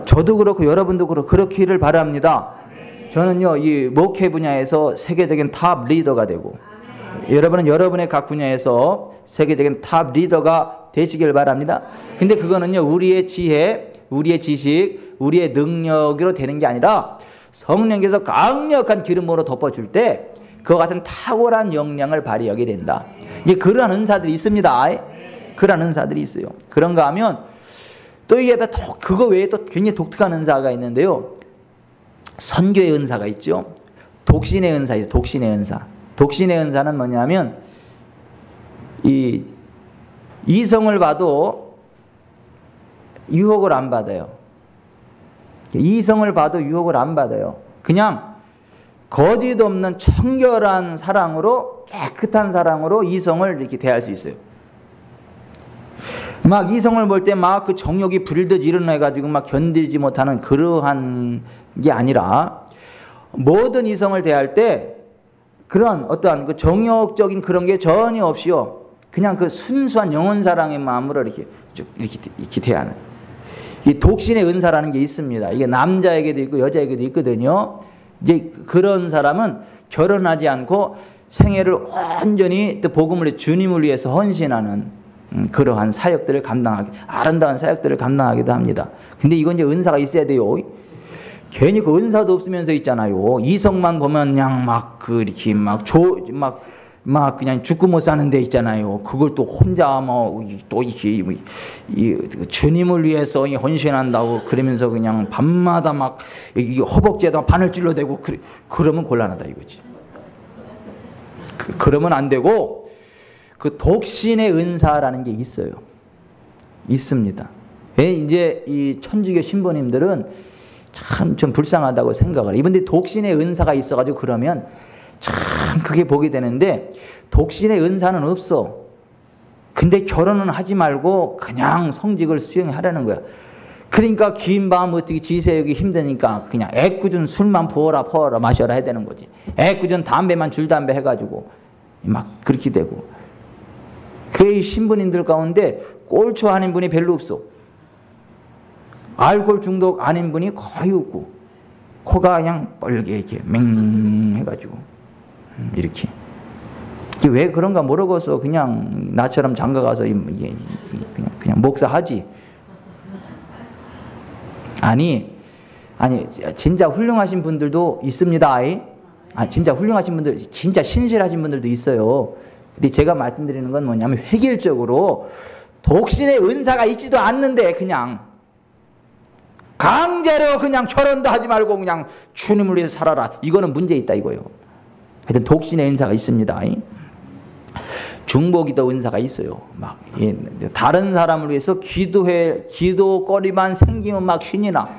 저도 그렇고 여러분도 그렇고 그렇기를 바랍니다. 저는요, 이 목회 분야에서 세계적인 탑 리더가 되고, 여러분은 여러분의 각 분야에서 세계적인 탑 리더가 되시길 바랍니다. 근데 그거는요, 우리의 지혜, 우리의 지식, 우리의 능력으로 되는 게 아니라 성령께서 강력한 기름으로 덮어줄 때 그와 같은 탁월한 역량을 발휘하게 된다. 이제 그러한 은사들이 있습니다. 그러한 은사들이 있어요. 그런가 하면 또 이게 그거 외에 또 굉장히 독특한 은사가 있는데요. 선교의 은사가 있죠. 독신의 은사 있어요. 독신의 은사. 독신의 은사는 뭐냐면 이성을 봐도 유혹을 안 받아요. 이성을 봐도 유혹을 안 받아요. 그냥 거짓 없는 청결한 사랑으로, 깨끗한 사랑으로 이성을 이렇게 대할 수 있어요. 막 이성을 볼 때 막 그 정욕이 불듯 일어나가지고 막 견디지 못하는 그러한 게 아니라, 모든 이성을 대할 때 그런 어떠한 그 정욕적인 그런 게 전혀 없이요, 그냥 그 순수한 영혼 사랑의 마음으로 이렇게 쭉 이렇게 대하는 이 독신의 은사라는 게 있습니다. 이게 남자에게도 있고 여자에게도 있거든요. 이제 그런 사람은 결혼하지 않고 생애를 온전히 또 복음을 주님을 위해서 헌신하는 그러한 사역들을 아름다운 사역들을 감당하기도 합니다. 근데 이건 이제 은사가 있어야 돼요. 괜히 그 은사도 없으면서 있잖아요. 이성만 보면 그냥 이렇게 그냥 죽고 못 사는 데 있잖아요. 그걸 또 혼자 또 이렇게 주님을 위해서 헌신한다고 그러면서 그냥 밤마다 허벅지에다 바늘 찔러대고 그러면 곤란하다 이거지. 그러면 안 되고, 그 독신의 은사라는 게 있어요. 있습니다. 이제 이 천주교 신부님들은 참 좀 불쌍하다고 생각을 해요. 이분들이 독신의 은사가 있어가지고 그러면 참 그게 복이 되는데 독신의 은사는 없어. 근데 결혼은 하지 말고 그냥 성직을 수행하라는 거야. 그러니까 긴 밤 어떻게 지새우기 힘드니까 그냥 애꿎은 술만 부어라 퍼라 마셔라 해야 되는 거지. 애꿎은 담배만 줄담배 해가지고 막 그렇게 되고. 그 신부님들 가운데 꼴초 아닌 분이 별로 없어. 알코올 중독 아닌 분이 거의 없고, 코가 그냥 뻘게 이렇게 맹 해가지고 이렇게. 왜 그런가 모르겠어. 그냥 나처럼 장가 가서 그냥 목사하지. 아니 진짜 훌륭하신 분들도 있습니다. 진짜 훌륭하신 분들, 진짜 신실하신 분들도 있어요. 근데 제가 말씀드리는 건 뭐냐면 획일적으로 독신의 은사가 있지도 않는데 그냥 강제로 그냥 결혼도 하지 말고 그냥 주님을 위해서 살아라. 이거는 문제 있다 이거예요. 하여튼 독신의 은사가 있습니다. 중보기도 은사가 있어요. 막 다른 사람을 위해서 기도거리만 생기면 막 신이 나.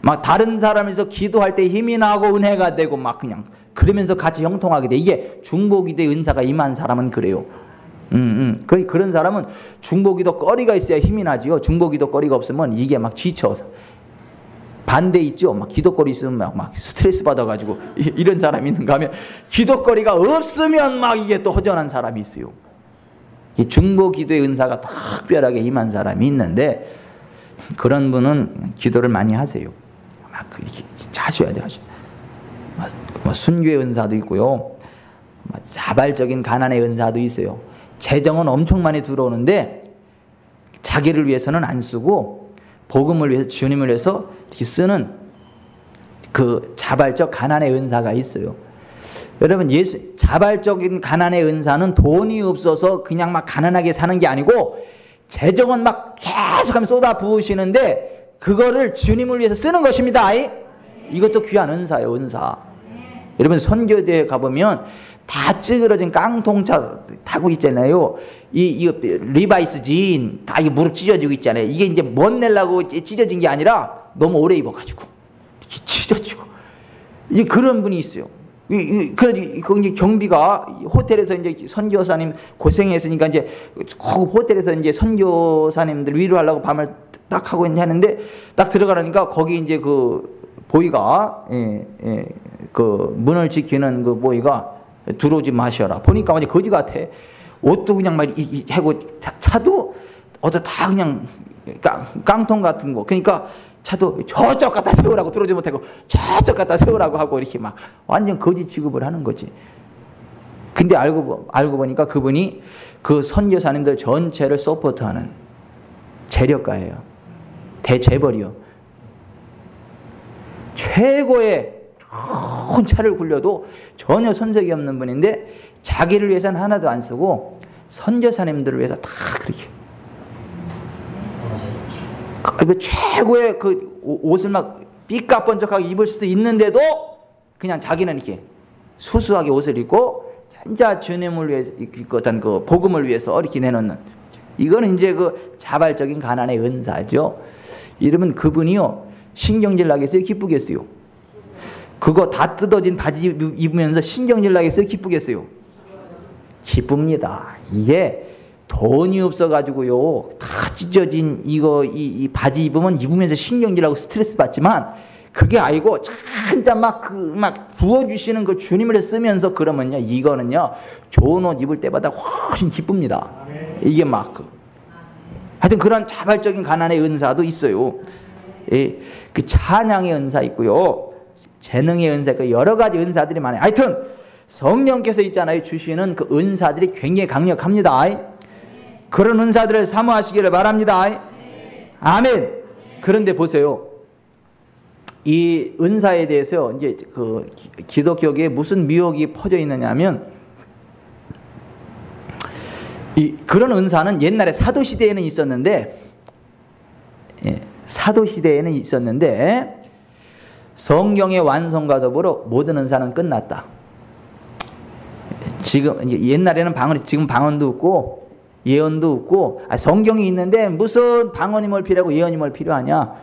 막 다른 사람에서 기도할 때 힘이 나고 은혜가 되고 막 그냥 그러면서 같이 형통하게 돼. 이게 중보기도의 은사가 임한 사람은 그래요. 그런 사람은 중보기도 거리가 있어야 힘이 나지요. 중보기도 거리가 없으면 이게 막 지쳐. 반대 있죠. 막 기도거리 있으면 막 스트레스 받아가지고 이런 사람이 있는가 하면 기도거리가 없으면 막 이게 또 허전한 사람이 있어요. 중보기도의 은사가 특별하게 임한 사람이 있는데 그런 분은 기도를 많이 하세요. 막 이렇게 하셔야 돼요. 순교의 은사도 있고요. 자발적인 가난의 은사도 있어요. 재정은 엄청 많이 들어오는데 자기를 위해서는 안 쓰고 복음을 위해서 주님을 위해서 이렇게 쓰는 그 자발적 가난의 은사가 있어요. 여러분 자발적인 가난의 은사는 돈이 없어서 그냥 막 가난하게 사는 게 아니고 재정은 막 계속하면 쏟아 부으시는데 그거를 주님을 위해서 쓰는 것입니다. 이것도 귀한 은사예요. 은사. 여러분 선교대에 가보면 다 찌그러진 깡통차 타고 있잖아요. 이 리바이스 진 다 이 무릎 찢어지고 있잖아요. 이게 이제 못 내려고 찢어진 게 아니라 너무 오래 입어가지고 이렇게 찢어지고 이제 그런 분이 있어요. 그 이제 경비가 호텔에서 이제 선교사님 고생했으니까 이제 호텔에서 이제 선교사님들 위로하려고 밤을 딱 하고 하는데 딱 들어가려니까 거기 이제 그 보이가 그 문을 지키는 그 보이가 들어오지 마셔라. 보니까 완전 거지 같아. 옷도 그냥 막 하고 차도 어디 다 그냥 깡통 같은 거. 그러니까 차도 저쪽 갖다 세우라고 들어오지 못하고 저쪽 갖다 세우라고 하고 이렇게 막 완전 거지 취급을 하는 거지. 근데 알고 보니까 그분이 그 선교사님들 전체를 서포트하는 재력가예요. 대재벌이요. 최고의 좋은 차를 굴려도 전혀 손색이 없는 분인데 자기를 위해서는 하나도 안 쓰고 선교사님들을 위해서 다 그렇게 그 최고의 그 옷을 막 삐까번쩍하게 입을 수도 있는데도 그냥 자기는 이렇게 수수하게 옷을 입고 진짜 주님을 위해서 어떤 그 복음을 위해서 이렇게 내놓는 이거는 이제 그 자발적인 가난의 은사죠. 이러면 그분이요 신경질 나겠어요? 기쁘겠어요? 그거 다 뜯어진 바지 입으면서 신경질 나겠어요? 기쁘겠어요? 기쁩니다. 이게 돈이 없어가지고요 다 찢어진 이 바지 입으면서 신경질하고 스트레스 받지만 그게 아니고 진짜 막 부어주시는 그 주님을 쓰면서 그러면요 이거는요 좋은 옷 입을 때마다 훨씬 기쁩니다. 이게 하여튼 그런 자발적인 가난의 은사도 있어요. 그 찬양의 은사 있고요. 재능의 은사 있고 여러 가지 은사들이 많아요. 하여튼 성령께서 있잖아요. 주시는 그 은사들이 굉장히 강력합니다. 그런 은사들을 사모하시기를 바랍니다. 아멘. 그런데 보세요. 이 은사에 대해서 이제 그 기독교계에 무슨 미혹이 퍼져 있느냐면 그런 은사는 옛날에 사도 시대에는 있었는데 성경의 완성과 더불어 모든 은사는 끝났다. 지금 이제 옛날에는 지금 방언도 없고 예언도 없고 성경이 있는데 무슨 방언이 뭘 필요하고 예언이 뭘 필요하냐.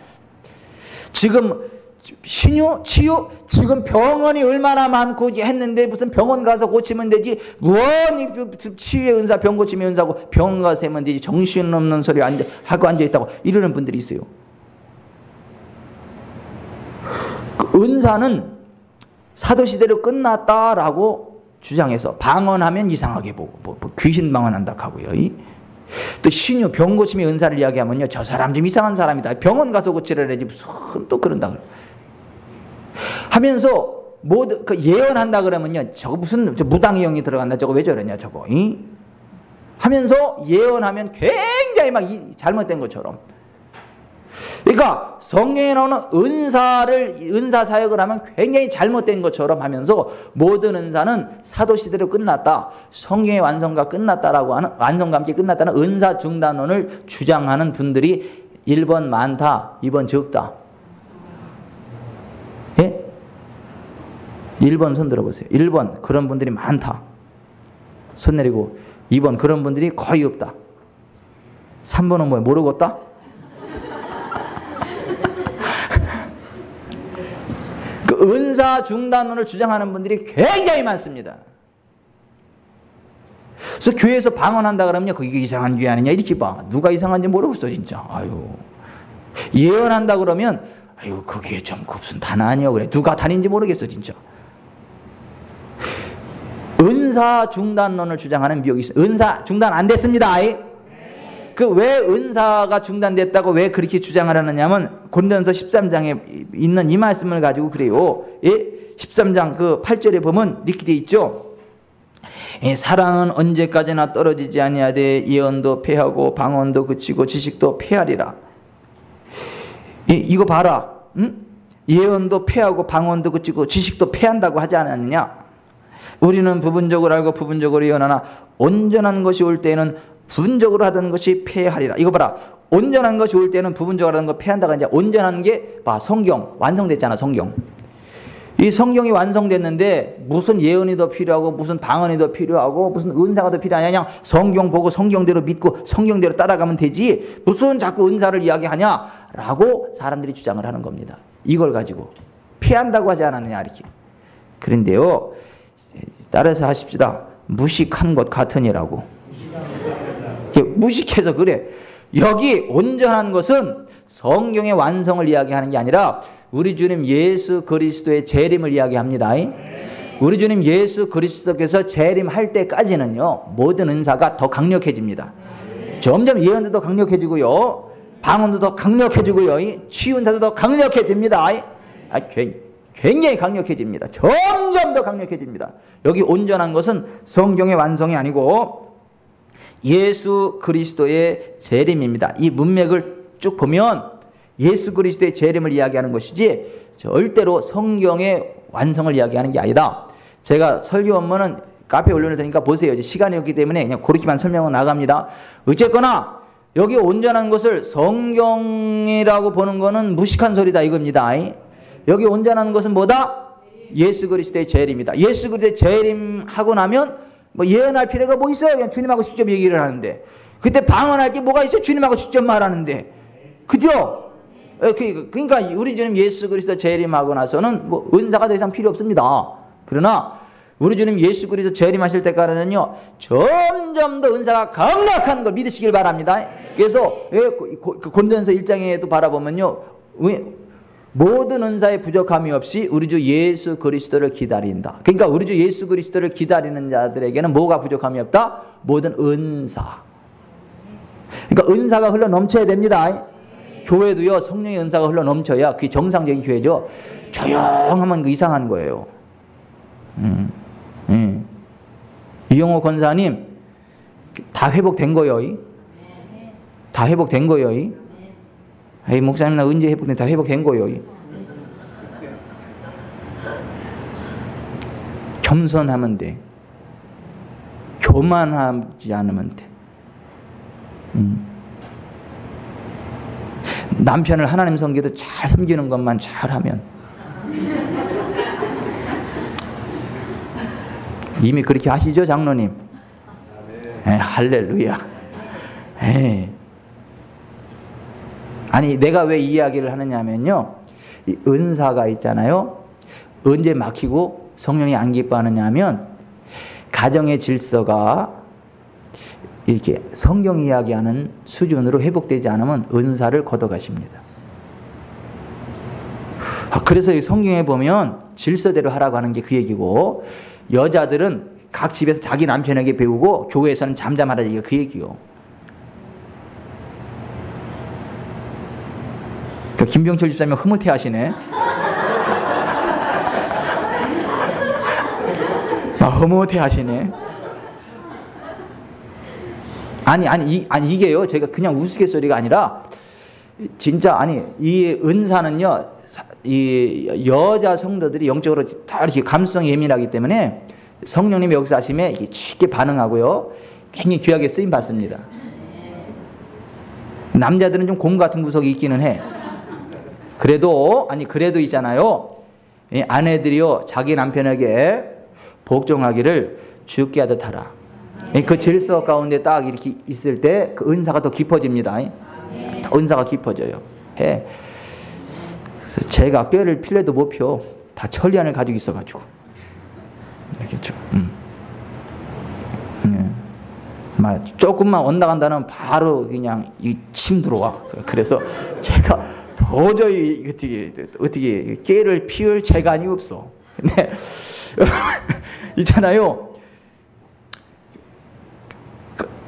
지금 신유? 치유? 지금 병원이 얼마나 많고 했는데 무슨 병원 가서 고치면 되지. 무언이 치유의 은사, 병 고침의 은사고 병원 가서 하면 되지. 정신없는 소리 하고 앉아있다고 이러는 분들이 있어요. 그 은사는 사도시대로 끝났다라고 주장해서 방언하면 이상하게 보고 뭐 귀신 방언한다 하고요. 또 신유, 병 고침의 은사를 이야기하면요, 저 사람 좀 이상한 사람이다. 병원 가서 고치려야지 무슨 또 그런다 하면서 모두 그 예언한다 그러면요, 저거 무슨 무당의 영이 들어간다, 저거 왜 저러냐 저거 하면서 예언하면 굉장히 막 잘못된 것처럼. 그러니까 성경에 나오는 은사 사역을 하면 굉장히 잘못된 것처럼 하면서 모든 은사는 사도시대로 끝났다, 성경의 완성과 끝났다라고 하는, 완성과 함께 끝났다는 은사 중단론을 주장하는 분들이 1번 많다, 2번 적다. 예? 1번 손 들어보세요. 1번 그런 분들이 많다, 손 내리고. 2번 그런 분들이 거의 없다. 3번은 뭐야, 모르겠다? 그 은사 중단론을 주장하는 분들이 굉장히 많습니다. 그래서 교회에서 방언한다 그러면요, 그게 이상한 교회 아니냐 이렇게 봐. 누가 이상한지 모르겠어 진짜. 아유. 예언한다 그러면 아유, 그게 좀 무슨 단어 아니요 그래. 누가 단인지 모르겠어 진짜. 은사 중단론을 주장하는 미혹이 있어요. 은사 중단 안 됐습니다. 그 왜 은사가 중단됐다고 왜 그렇게 주장을 하느냐면 고린도전서 13장에 있는 이 말씀을 가지고 그래요. 예? 13장 그 8절에 보면 이렇게 돼 있죠. 예, 사랑은 언제까지나 떨어지지 아니하되 예언도 패하고 방언도 그치고 지식도 패하리라. 예, 이거 봐라. 응? 예언도 패하고 방언도 그치고 지식도 패한다고 하지 않았느냐? 우리는 부분적으로 알고 부분적으로 예언하나 온전한 것이 올 때에는 부분적으로 하던 것이 패하리라. 이거 봐라. 온전한 것이 올 때는 부분적으로 하던 거 패한다가 이제 온전한 게 봐, 성경 완성됐잖아. 성경. 이 성경이 완성됐는데 무슨 예언이 더 필요하고 무슨 방언이 더 필요하고 무슨 은사가 더 필요하냐. 그냥 성경 보고 성경대로 믿고 성경대로 따라가면 되지 무슨 자꾸 은사를 이야기하냐라고 사람들이 주장을 하는 겁니다. 이걸 가지고 패한다고 하지 않았느냐 이렇게. 그런데요, 따라서 하십시다. 무식한 것 같으니라고. 무식해서 그래. 여기 온전한 것은 성경의 완성을 이야기하는 게 아니라 우리 주님 예수 그리스도의 재림을 이야기합니다. 우리 주님 예수 그리스도께서 재림할 때까지는요, 모든 은사가 더 강력해집니다. 점점 예언도 더 강력해지고요, 방언도 더 강력해지고요, 치유은사도 더 강력해집니다. 굉장히 강력해집니다. 점점 더 강력해집니다. 여기 온전한 것은 성경의 완성이 아니고 예수 그리스도의 재림입니다. 이 문맥을 쭉 보면 예수 그리스도의 재림을 이야기하는 것이지 절대로 성경의 완성을 이야기하는 게 아니다. 제가 설교 원문은 카페에 올려놓을 테니까 보세요. 이제 시간이 없기 때문에 그냥 그렇게만 설명은 나갑니다. 어쨌거나 여기 온전한 것을 성경이라고 보는 것은 무식한 소리다 이겁니다. 여기 온전한 것은 뭐다? 예수 그리스도의 재림이다. 예수 그리스도의 재림하고 나면 뭐 예언할 필요가 뭐 있어요? 그냥 주님하고 직접 얘기를 하는데. 그때 방언할 게 뭐가 있어요? 주님하고 직접 말하는데. 그죠? 그러니까 우리 주님 예수 그리스도 재림하고 나서는 뭐 은사가 더 이상 필요 없습니다. 그러나 우리 주님 예수 그리스도 재림하실 때까지는요, 점점 더 은사가 강력한 걸 믿으시길 바랍니다. 그래서 고린도전서 1장에도 바라보면요, 모든 은사에 부족함이 없이 우리 주 예수 그리스도를 기다린다. 그러니까 우리 주 예수 그리스도를 기다리는 자들에게는 뭐가 부족함이 없다? 모든 은사. 그러니까 은사가 흘러 넘쳐야 됩니다. 교회도요, 성령의 은사가 흘러 넘쳐야 그게 정상적인 교회죠. 조용하면 이상한 거예요. 이용호 권사님 다 회복된 거요. 다 회복된 거요. 에이, 목사님 나 언제 회복된? 다 회복된 거요. 겸손하면 돼. 교만하지 않으면 돼. 남편을 하나님 섬기도 잘 섬기는 것만 잘하면. 이미 그렇게 하시죠, 장로님? 에이, 할렐루야. 에이. 아니, 내가 왜 이 이야기를 하느냐면요, 이 은사가 있잖아요. 언제 막히고 성령이 안 기뻐하느냐 하면 가정의 질서가 이렇게 성경 이야기하는 수준으로 회복되지 않으면 은사를 걷어가십니다. 그래서 이 성경에 보면 질서대로 하라고 하는 게 그 얘기고, 여자들은 각 집에서 자기 남편에게 배우고 교회에서는 잠잠하라, 이게 그 얘기요. 김병철 집사님 흐뭇해 하시네. 흐뭇해 하시네. 아니 이게요, 제가 그냥 우스갯소리가 아니라 진짜, 아니 이 은사는요, 이 여자 성도들이 영적으로 다 이렇게 감수성이 예민하기 때문에 성령님이 여기서 하시면 쉽게 반응하고요, 굉장히 귀하게 쓰임 받습니다. 남자들은 좀 곰 같은 구석이 있기는 해. 그래도 있잖아요, 이 아내들이요 자기 남편에게 복종하기를 주께 하듯 하라. 그 질서 가운데 딱 이렇게 있을 때 그 은사가 더 깊어집니다. 은사가 깊어져요. 그래서 제가 꾀를 필래도 못 펴. 다 천리안을 가지고 있어가지고. 알겠죠? 조금만 온다간다는 바로 그냥 이 침 들어와. 그래서 제가 도저히 어떻게 꾀를 피울 재간이 없어. 근데 있잖아요,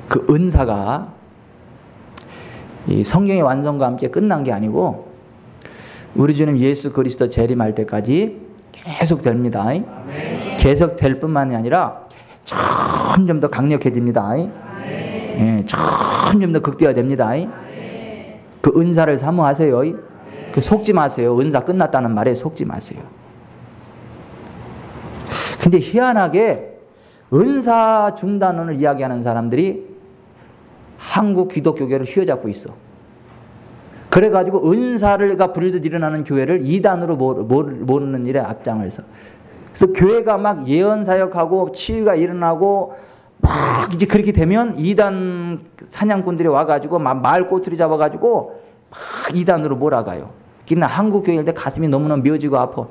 그 은사가 이 성경의 완성과 함께 끝난 게 아니고 우리 주님 예수 그리스도 재림할 때까지 계속 됩니다. 계속 될 뿐만이 아니라 점점 더 강력해집니다. 점점 더 극대화됩니다. 그 은사를 사모하세요. 그 속지 마세요. 은사 끝났다는 말에 속지 마세요. 근데 희한하게 은사 중단론을 이야기하는 사람들이 한국 기독교계를 휘어잡고 있어. 그래가지고 은사가 불듯 일어나는 교회를 이단으로 모르는 일에 앞장을 서. 그래서 교회가 막 예언사역하고 치유가 일어나고 막 이제 그렇게 되면 이단 사냥꾼들이 와가지고 막 말 꼬투리 잡아가지고 막 이단으로 몰아가요. 나 한국 교회일 때 가슴이 너무너무 미어지고 아파.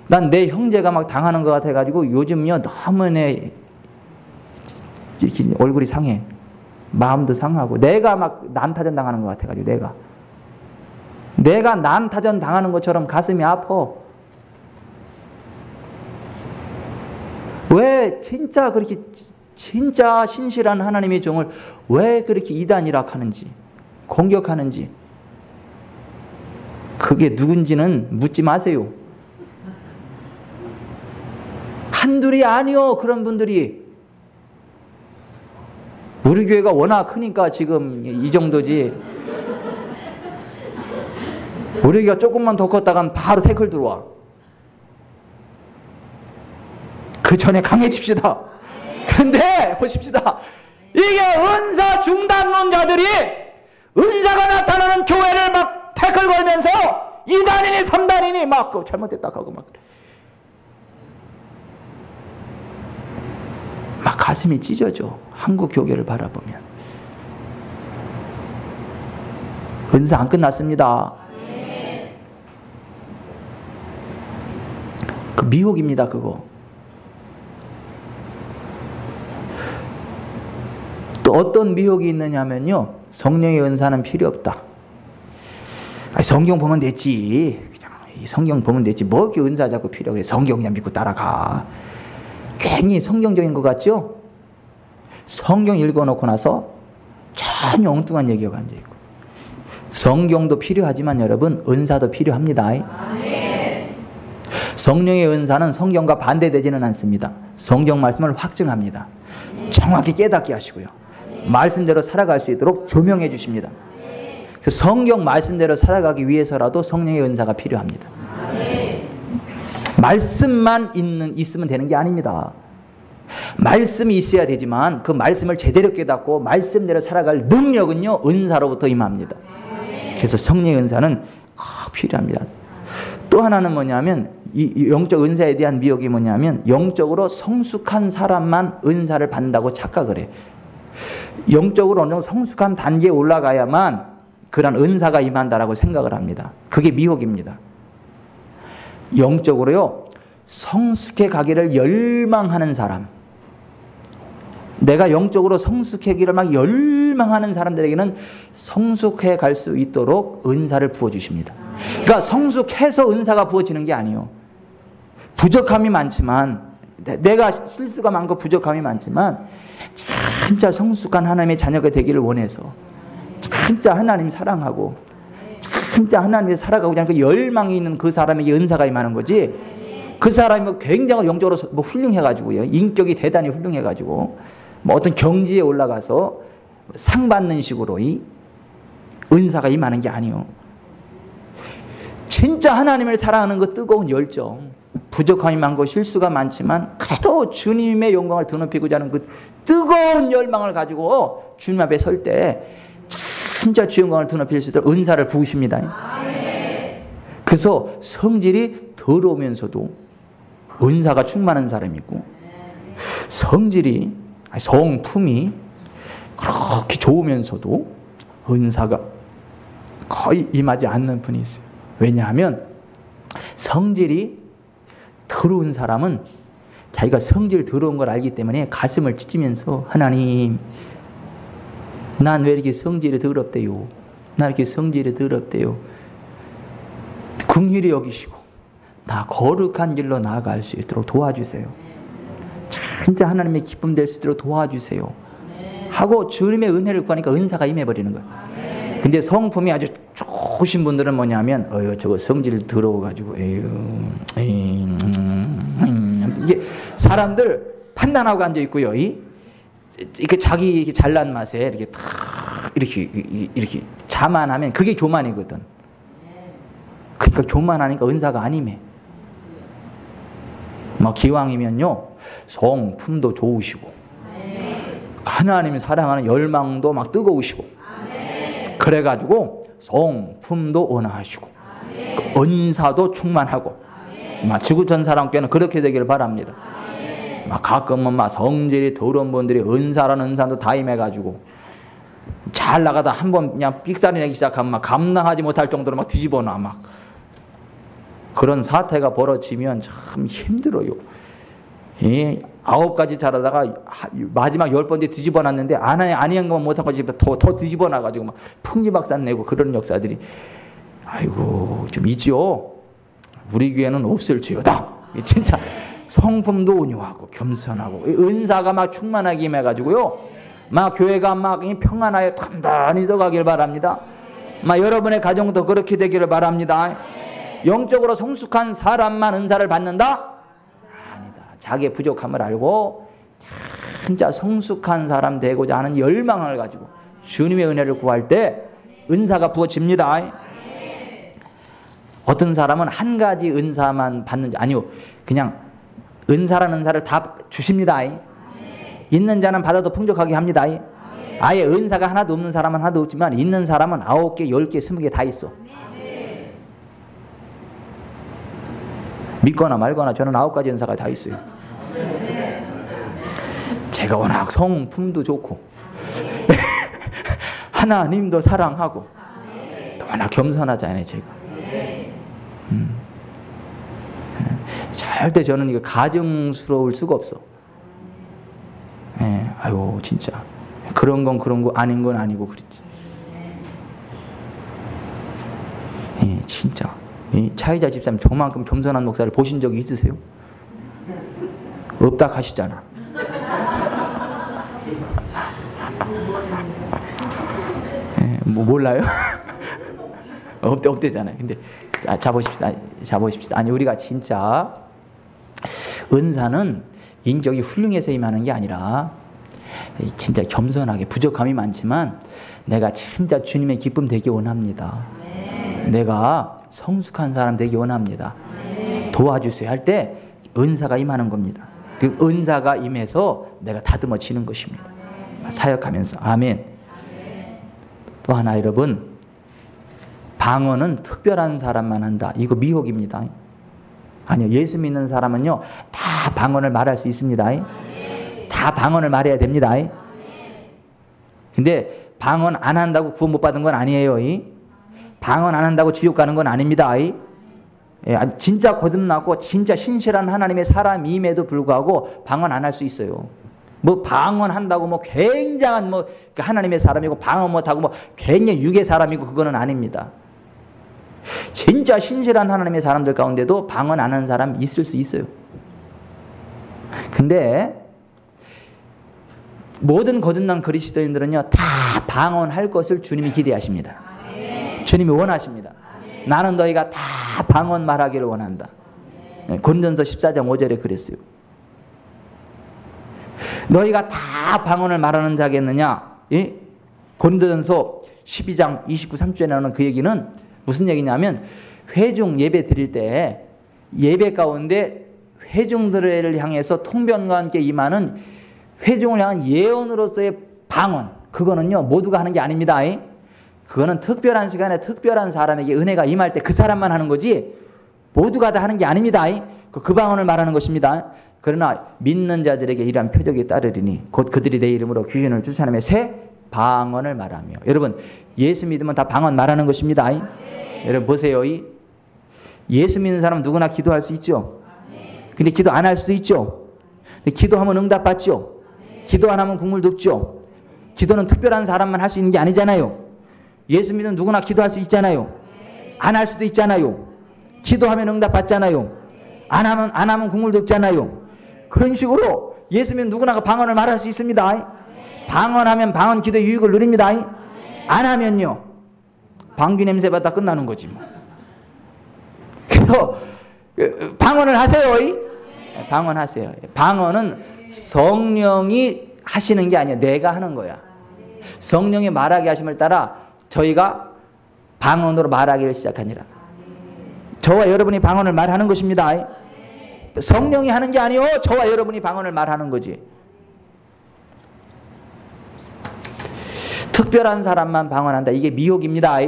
난 내 형제가 막 당하는 것 같아가지고 요즘요 너무 내 얼굴이 상해. 마음도 상하고 내가 막 난타전 당하는 것 같아가지고 내가 난타전 당하는 것처럼 가슴이 아파. 왜 진짜 그렇게 진짜 신실한 하나님의 종을 왜 그렇게 이단이라 하는지, 공격하는지, 그게 누군지는 묻지 마세요. 한둘이 아니요, 그런 분들이. 우리 교회가 워낙 크니까 지금 이 정도지. 우리 교회가 조금만 더 컸다간 바로 태클 들어와. 그 전에 강해집시다. 그런데 보십시다. 이게 은사 중단론자들이 은사가 나타나는 교회를 막 태클 걸면서 2단이니 3단이니 막 잘못됐다 하고 막 가슴이 찢어져. 한국 교계를 바라보면. 은사 안 끝났습니다. 그 미혹입니다, 그거. 또 어떤 미혹이 있느냐 하면요, 성령의 은사는 필요 없다. 성경 보면 됐지. 성경 보면 됐지. 뭐 이렇게 은사 자꾸 필요해. 성경 그냥 믿고 따라가. 괜히 성경적인 것 같죠? 성경 읽어놓고 나서 전혀 엉뚱한 얘기가 앉아있고. 성경도 필요하지만 여러분, 은사도 필요합니다. 성령의 은사는 성경과 반대되지는 않습니다. 성경 말씀을 확증합니다. 정확히 깨닫게 하시고요, 말씀대로 살아갈 수 있도록 조명해 주십니다. 그래서 성경 말씀대로 살아가기 위해서라도 성령의 은사가 필요합니다. 말씀만 있으면 되는 게 아닙니다. 말씀이 있어야 되지만 그 말씀을 제대로 깨닫고 말씀대로 살아갈 능력은요, 은사로부터 임합니다. 그래서 성령의 은사는 꼭 필요합니다. 또 하나는 뭐냐면, 이 영적 은사에 대한 미혹이 뭐냐면, 영적으로 성숙한 사람만 은사를 받는다고 착각을 해. 영적으로 어느 정도 성숙한 단계에 올라가야만 그런 은사가 임한다라고 생각을 합니다. 그게 미혹입니다. 영적으로요, 성숙해 가기를 열망하는 사람, 내가 영적으로 성숙하기를 막 열망하는 사람들에게는 성숙해 갈 수 있도록 은사를 부어주십니다. 그러니까 성숙해서 은사가 부어지는 게 아니에요. 부족함이 많지만, 내가 실수가 많고 부족함이 많지만 진짜 성숙한 하나님의 자녀가 되기를 원해서 진짜 하나님 사랑하고 진짜 하나님을 살아가고 그냥 그 열망이 있는 그 사람에게 은사가 임하는 거지, 그 사람이 뭐 굉장히 영적으로 뭐 훌륭해가지고요, 인격이 대단히 훌륭해가지고 뭐 어떤 경지에 올라가서 상 받는 식으로 이 은사가 임하는 게 아니요. 진짜 하나님을 사랑하는 그 뜨거운 열정, 부족함이 많고 실수가 많지만 그래도 주님의 영광을 드높이고자 하는 그 뜨거운 열망을 가지고 주님 앞에 설 때 진짜 주 영광을 드높일 수 있도록 은사를 부으십니다. 그래서 성질이 더러우면서도 은사가 충만한 사람이고, 성질이 성품이 그렇게 좋으면서도 은사가 거의 임하지 않는 분이 있어요. 왜냐하면 성질이 더러운 사람은 자기가 성질 더러운 걸 알기 때문에 가슴을 찢으면서 하나님, 난 왜 이렇게 성질이 더럽대요? 나 이렇게 성질이 더럽대요? 긍휼히 여기시고 나 거룩한 길로 나아갈 수 있도록 도와주세요. 진짜 하나님의 기쁨 될 수 있도록 도와주세요 하고 주님의 은혜를 구하니까 은사가 임해버리는 거예요. 근데 성품이 아주 좋으신 분들은 뭐냐면 저거 성질 더러워가지고 이게 사람들 판단하고 앉아있고요, 이렇게 자기 잘난 맛에 이렇게 탁 이렇게 자만하면 그게 교만이거든. 그러니까 교만하니까 은사가 안 임해. 뭐 기왕이면요, 성품도 좋으시고 하나님이 사랑하는 열망도 막 뜨거우시고, 그래가지고 성품도 온화하시고 은사도 충만하고, 막 지구촌 사람께는 그렇게 되기를 바랍니다. 막 가끔은 막 성질이 더러운 분들이 은사라는 은사도 다 임해가지고 잘 나가다 한번 그냥 삑사리 내기 시작하면 막 감당하지 못할 정도로 막 뒤집어 놔. 막 그런 사태가 벌어지면 참 힘들어요. 9가지 잘하다가 마지막 10번째 뒤집어 놨는데 아니한 것만 못한 거지 더 뒤집어 놔가지고 막 풍지박산 내고 그런 역사들이 아이고 좀 있지요. 우리 교회는 없을지어다. 진짜 성품도 온유하고 겸손하고 은사가 막 충만하게 임해가지고요, 막 교회가 막 평안하게 단단히 서가길 바랍니다. 막 여러분의 가정도 그렇게 되기를 바랍니다. 영적으로 성숙한 사람만 은사를 받는다? 아니다. 자기의 부족함을 알고 진짜 성숙한 사람 되고자 하는 열망을 가지고 주님의 은혜를 구할 때 은사가 부어집니다. 어떤 사람은 한 가지 은사만 받는지, 아니요, 그냥 은사라는 은사를 다 주십니다. 있는 자는 받아도 풍족하게 합니다. 아예 은사가 하나도 없는 사람은 하나도 없지만 있는 사람은 9개, 10개, 20개 다 있어. 믿거나 말거나 저는 9가지 은사가 다 있어요. 제가 워낙 성품도 좋고 하나님도 사랑하고 워낙 겸손하잖아요, 제가. 절대 저는 이거 가증스러울 수가 없어. 아이고 진짜 그런 건 그런 거 아닌 건 아니고 그랬지. 진짜 차이자 집사님 저만큼 겸손한 목사를 보신 적이 있으세요? 없다 하시잖아. 뭐 몰라요? 없대잖아요. 근데 자보십시다. 아니 우리가 진짜 은사는 인격이 훌륭해서 임하는 게 아니라 진짜 겸손하게, 부족함이 많지만 내가 진짜 주님의 기쁨 되기 원합니다. 내가 성숙한 사람 되기 원합니다. 도와주세요 할 때 은사가 임하는 겁니다. 그 은사가 임해서 내가 다듬어지는 것입니다. 사역하면서. 아멘. 또 하나 여러분, 방언은 특별한 사람만 한다. 이거 미혹입니다. 아니요, 예수 믿는 사람은요 다 방언을 말할 수 있습니다. 다 방언을 말해야 됩니다. 근데 방언 안 한다고 구원 못 받은 건 아니에요. 방언 안 한다고 지옥 가는 건 아닙니다. 진짜 거듭나고 진짜 신실한 하나님의 사람임에도 불구하고 방언 안 할 수 있어요. 뭐 방언한다고 뭐 굉장한 뭐 하나님의 사람이고 방언 못하고 뭐 굉장히 육의 사람이고 그거는 아닙니다. 진짜 신실한 하나님의 사람들 가운데도 방언 안 하는 사람 있을 수 있어요. 근데 모든 거듭난 그리스도인들은요 다 방언할 것을 주님이 기대하십니다. 주님이 원하십니다. 나는 너희가 다 방언 말하기를 원한다. 고린도전서 14장 5절에 그랬어요. 너희가 다 방언을 말하는 자겠느냐? 예? 고린도전서 12장 29, 30절에 나오는 그 얘기는 무슨 얘기냐면 회중 예배 드릴 때 예배 가운데 회중들을 향해서 통변과 함께 임하는 회중을 향한 예언으로서의 방언, 그거는요 모두가 하는 게 아닙니다. 그거는 특별한 시간에 특별한 사람에게 은혜가 임할 때 그 사람만 하는 거지 모두가 다 하는 게 아닙니다. 그 방언을 말하는 것입니다. 그러나 믿는 자들에게 이러한 표적이 따르리니 곧 그들이 내 이름으로 귀신을 쫓아내며 새 방언을 말하며. 여러분 예수 믿으면 다 방언 말하는 것입니다. 여러분 보세요. 예수 믿는 사람은 누구나 기도할 수 있죠. 근데 기도 안 할 수도 있죠. 근데 기도하면 응답받죠. 기도 안 하면 국물도 없죠. 기도는 특별한 사람만 할 수 있는 게 아니잖아요. 예수 믿으면 누구나 기도할 수 있잖아요. 안 할 수도 있잖아요. 기도하면 응답받잖아요. 안 하면 국물도 없잖아요. 그런 식으로 예수 믿으면 누구나 방언을 말할 수 있습니다. 방언하면 방언 기도의 유익을 누립니다. 안 하면요 방귀 냄새 받다 끝나는 거지 뭐. 그래서 방언을 하세요. 방언하세요. 방언은 성령이 하시는 게 아니야. 내가 하는 거야. 성령이 말하게 하심을 따라 저희가 방언으로 말하기를 시작하니라. 저와 여러분이 방언을 말하는 것입니다. 성령이 하는 게 아니요 저와 여러분이 방언을 말하는 거지. 특별한 사람만 방언한다. 이게 미혹입니다.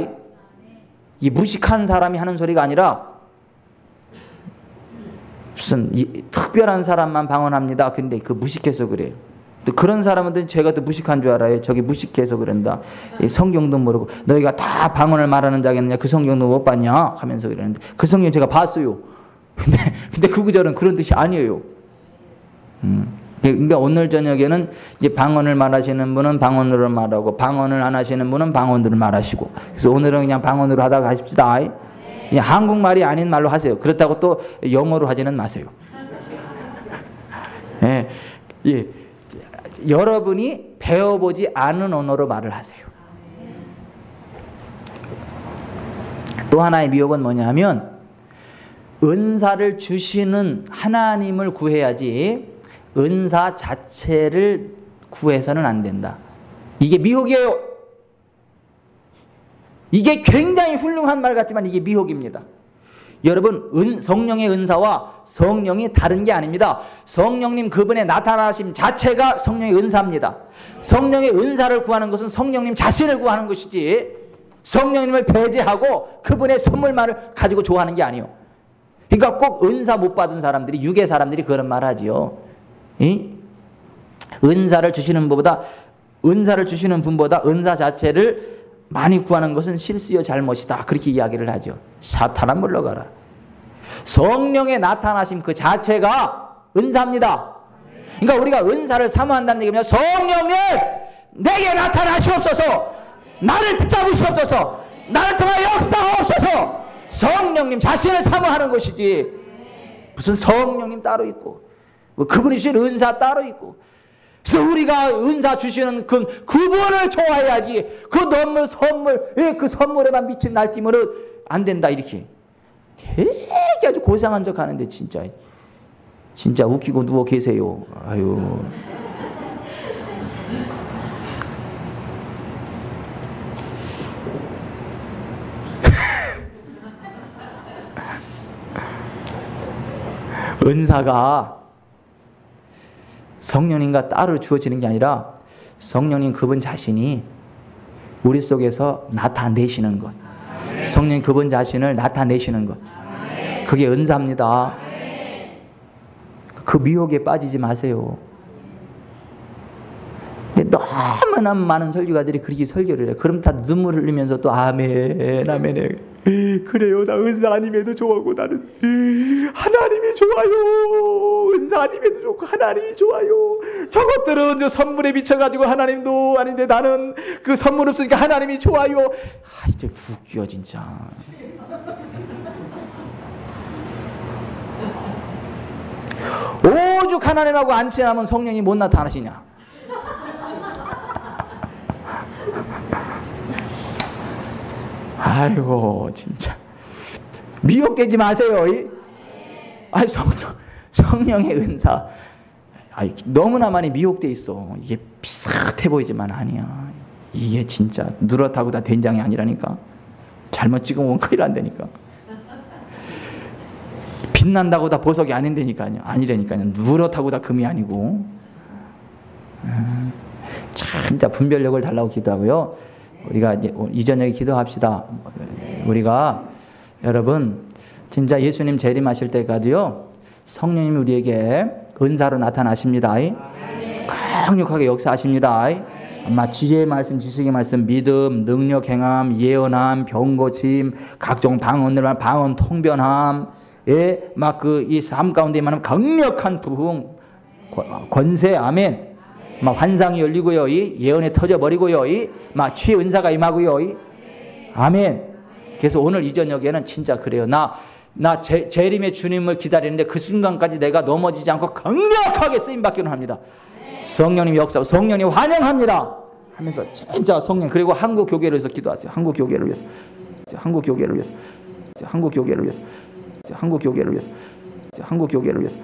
이 무식한 사람이 하는 소리가 아니라 무슨 특별한 사람만 방언합니다. 근데 그 무식해서 그래요. 또 그런 사람은 제가 또 무식한 줄 알아요. 저기 무식해서 그런다. 성경도 모르고 너희가 다 방언을 말하는 자겠느냐. 그 성경도 못 봤냐 하면서 그러는데 그 성경 제가 봤어요. 근데 그 구절은 그런 뜻이 아니에요. 그러니까 오늘 저녁에는 이제 방언을 말하시는 분은 방언으로 말하고 방언을 안 하시는 분은 방언으로 말하시고 그래서 오늘은 그냥 방언으로 하다가 하십시다. 그냥 한국말이 아닌 말로 하세요. 그렇다고 또 영어로 하지는 마세요. 예. 여러분이 배워보지 않은 언어로 말을 하세요. 또 하나의 미혹은 뭐냐 하면 은사를 주시는 하나님을 구해야지 은사 자체를 구해서는 안 된다. 이게 미혹이에요. 이게 굉장히 훌륭한 말 같지만 이게 미혹입니다. 여러분 성령의 은사와 성령이 다른 게 아닙니다. 성령님 그분의 나타나심 자체가 성령의 은사입니다. 성령의 은사를 구하는 것은 성령님 자신을 구하는 것이지 성령님을 배제하고 그분의 선물만을 가지고 좋아하는 게 아니에요. 그러니까 꼭 은사 못 받은 사람들이 육의 사람들이 그런 말 하지요. 은사를 주시는 분보다 은사 자체를 많이 구하는 것은 실수요 잘못이다. 그렇게 이야기를 하죠. 사탄아 물러가라. 성령의 나타나심 그 자체가 은사입니다. 그러니까 우리가 은사를 사모한다는 얘기면 성령님 내게 나타나시옵소서. 나를 붙잡으시옵소서. 나를 통하여 역사하옵소서. 성령님 자신을 사모하는 것이지 무슨 성령님 따로 있고 뭐 그분이 주신 은사 따로 있고 그래서 우리가 은사 주시는 그분을 좋아해야지 그 선물 그 선물에만 미친 날뛰면은 안 된다. 이렇게 되게 아주 고상한 척 하는데 진짜 웃기고 누워 계세요. 아유. 은사가 성령님과 따로 주어지는 게 아니라 성령님 그분 자신이 우리 속에서 나타내시는 것. 성령님 그분 자신을 나타내시는 것. 그게 은사입니다. 그 미혹에 빠지지 마세요. 너무나 많은 설교가들이 그렇게 설교를 해. 그럼 다 눈물 흘리면서 또 아멘 아멘. 그래요, 나 은사님에도 좋아하고 나는 하나님이 좋아요. 은사님에도 좋고 하나님이 좋아요. 저것들은 저 선물에 비춰가지고 하나님도 아닌데 나는 그 선물 없으니까 하나님이 좋아요. 아, 이제 웃겨 진짜. 오죽 하나님하고 안 친하면 성령이 못 나타나시냐. 아이고 진짜 미혹되지 마세요. 아니 성령의 은사 너무나 많이 미혹돼 있어. 이게 비슷해 보이지만 아니야. 이게 진짜 누렇다고 다 된장이 아니라니까. 잘못 찍으면 큰일 난다니까. 빛난다고 다 보석이 아니라니까요. 누렇다고 다 금이 아니고. 진짜 분별력을 달라고 기도하고요. 우리가 이제 이 저녁에 기도합시다. 우리가 여러분 진짜 예수님 재림하실 때까지요 성령님이 우리에게 은사로 나타나십니다. 강력하게 역사하십니다. 아마 지혜의 말씀, 지식의 말씀, 믿음, 능력, 행함, 예언함, 병 고침, 각종 방언들, 방언 통변함, 막 그 이 삶 가운데 많은 강력한 부흥, 권세, 아멘. 막 환상이 열리고요, 예언이 터져버리고요, 막 치유 은사가 임하고요, 아멘. 그래서 오늘 이 저녁에는 진짜 그래요. 나 재림의 주님을 기다리는데 그 순간까지 내가 넘어지지 않고 강력하게 쓰임받기는 합니다. 성령님 역사, 성령님 환영합니다 하면서 진짜 성령. 그리고 한국 교회를 위해서 기도하세요. 한국 교회를 위해서, 한국 교회를 위해서, 한국 교회를 위해서, 한국 교회를 위해서, 한국 교회를 위해서.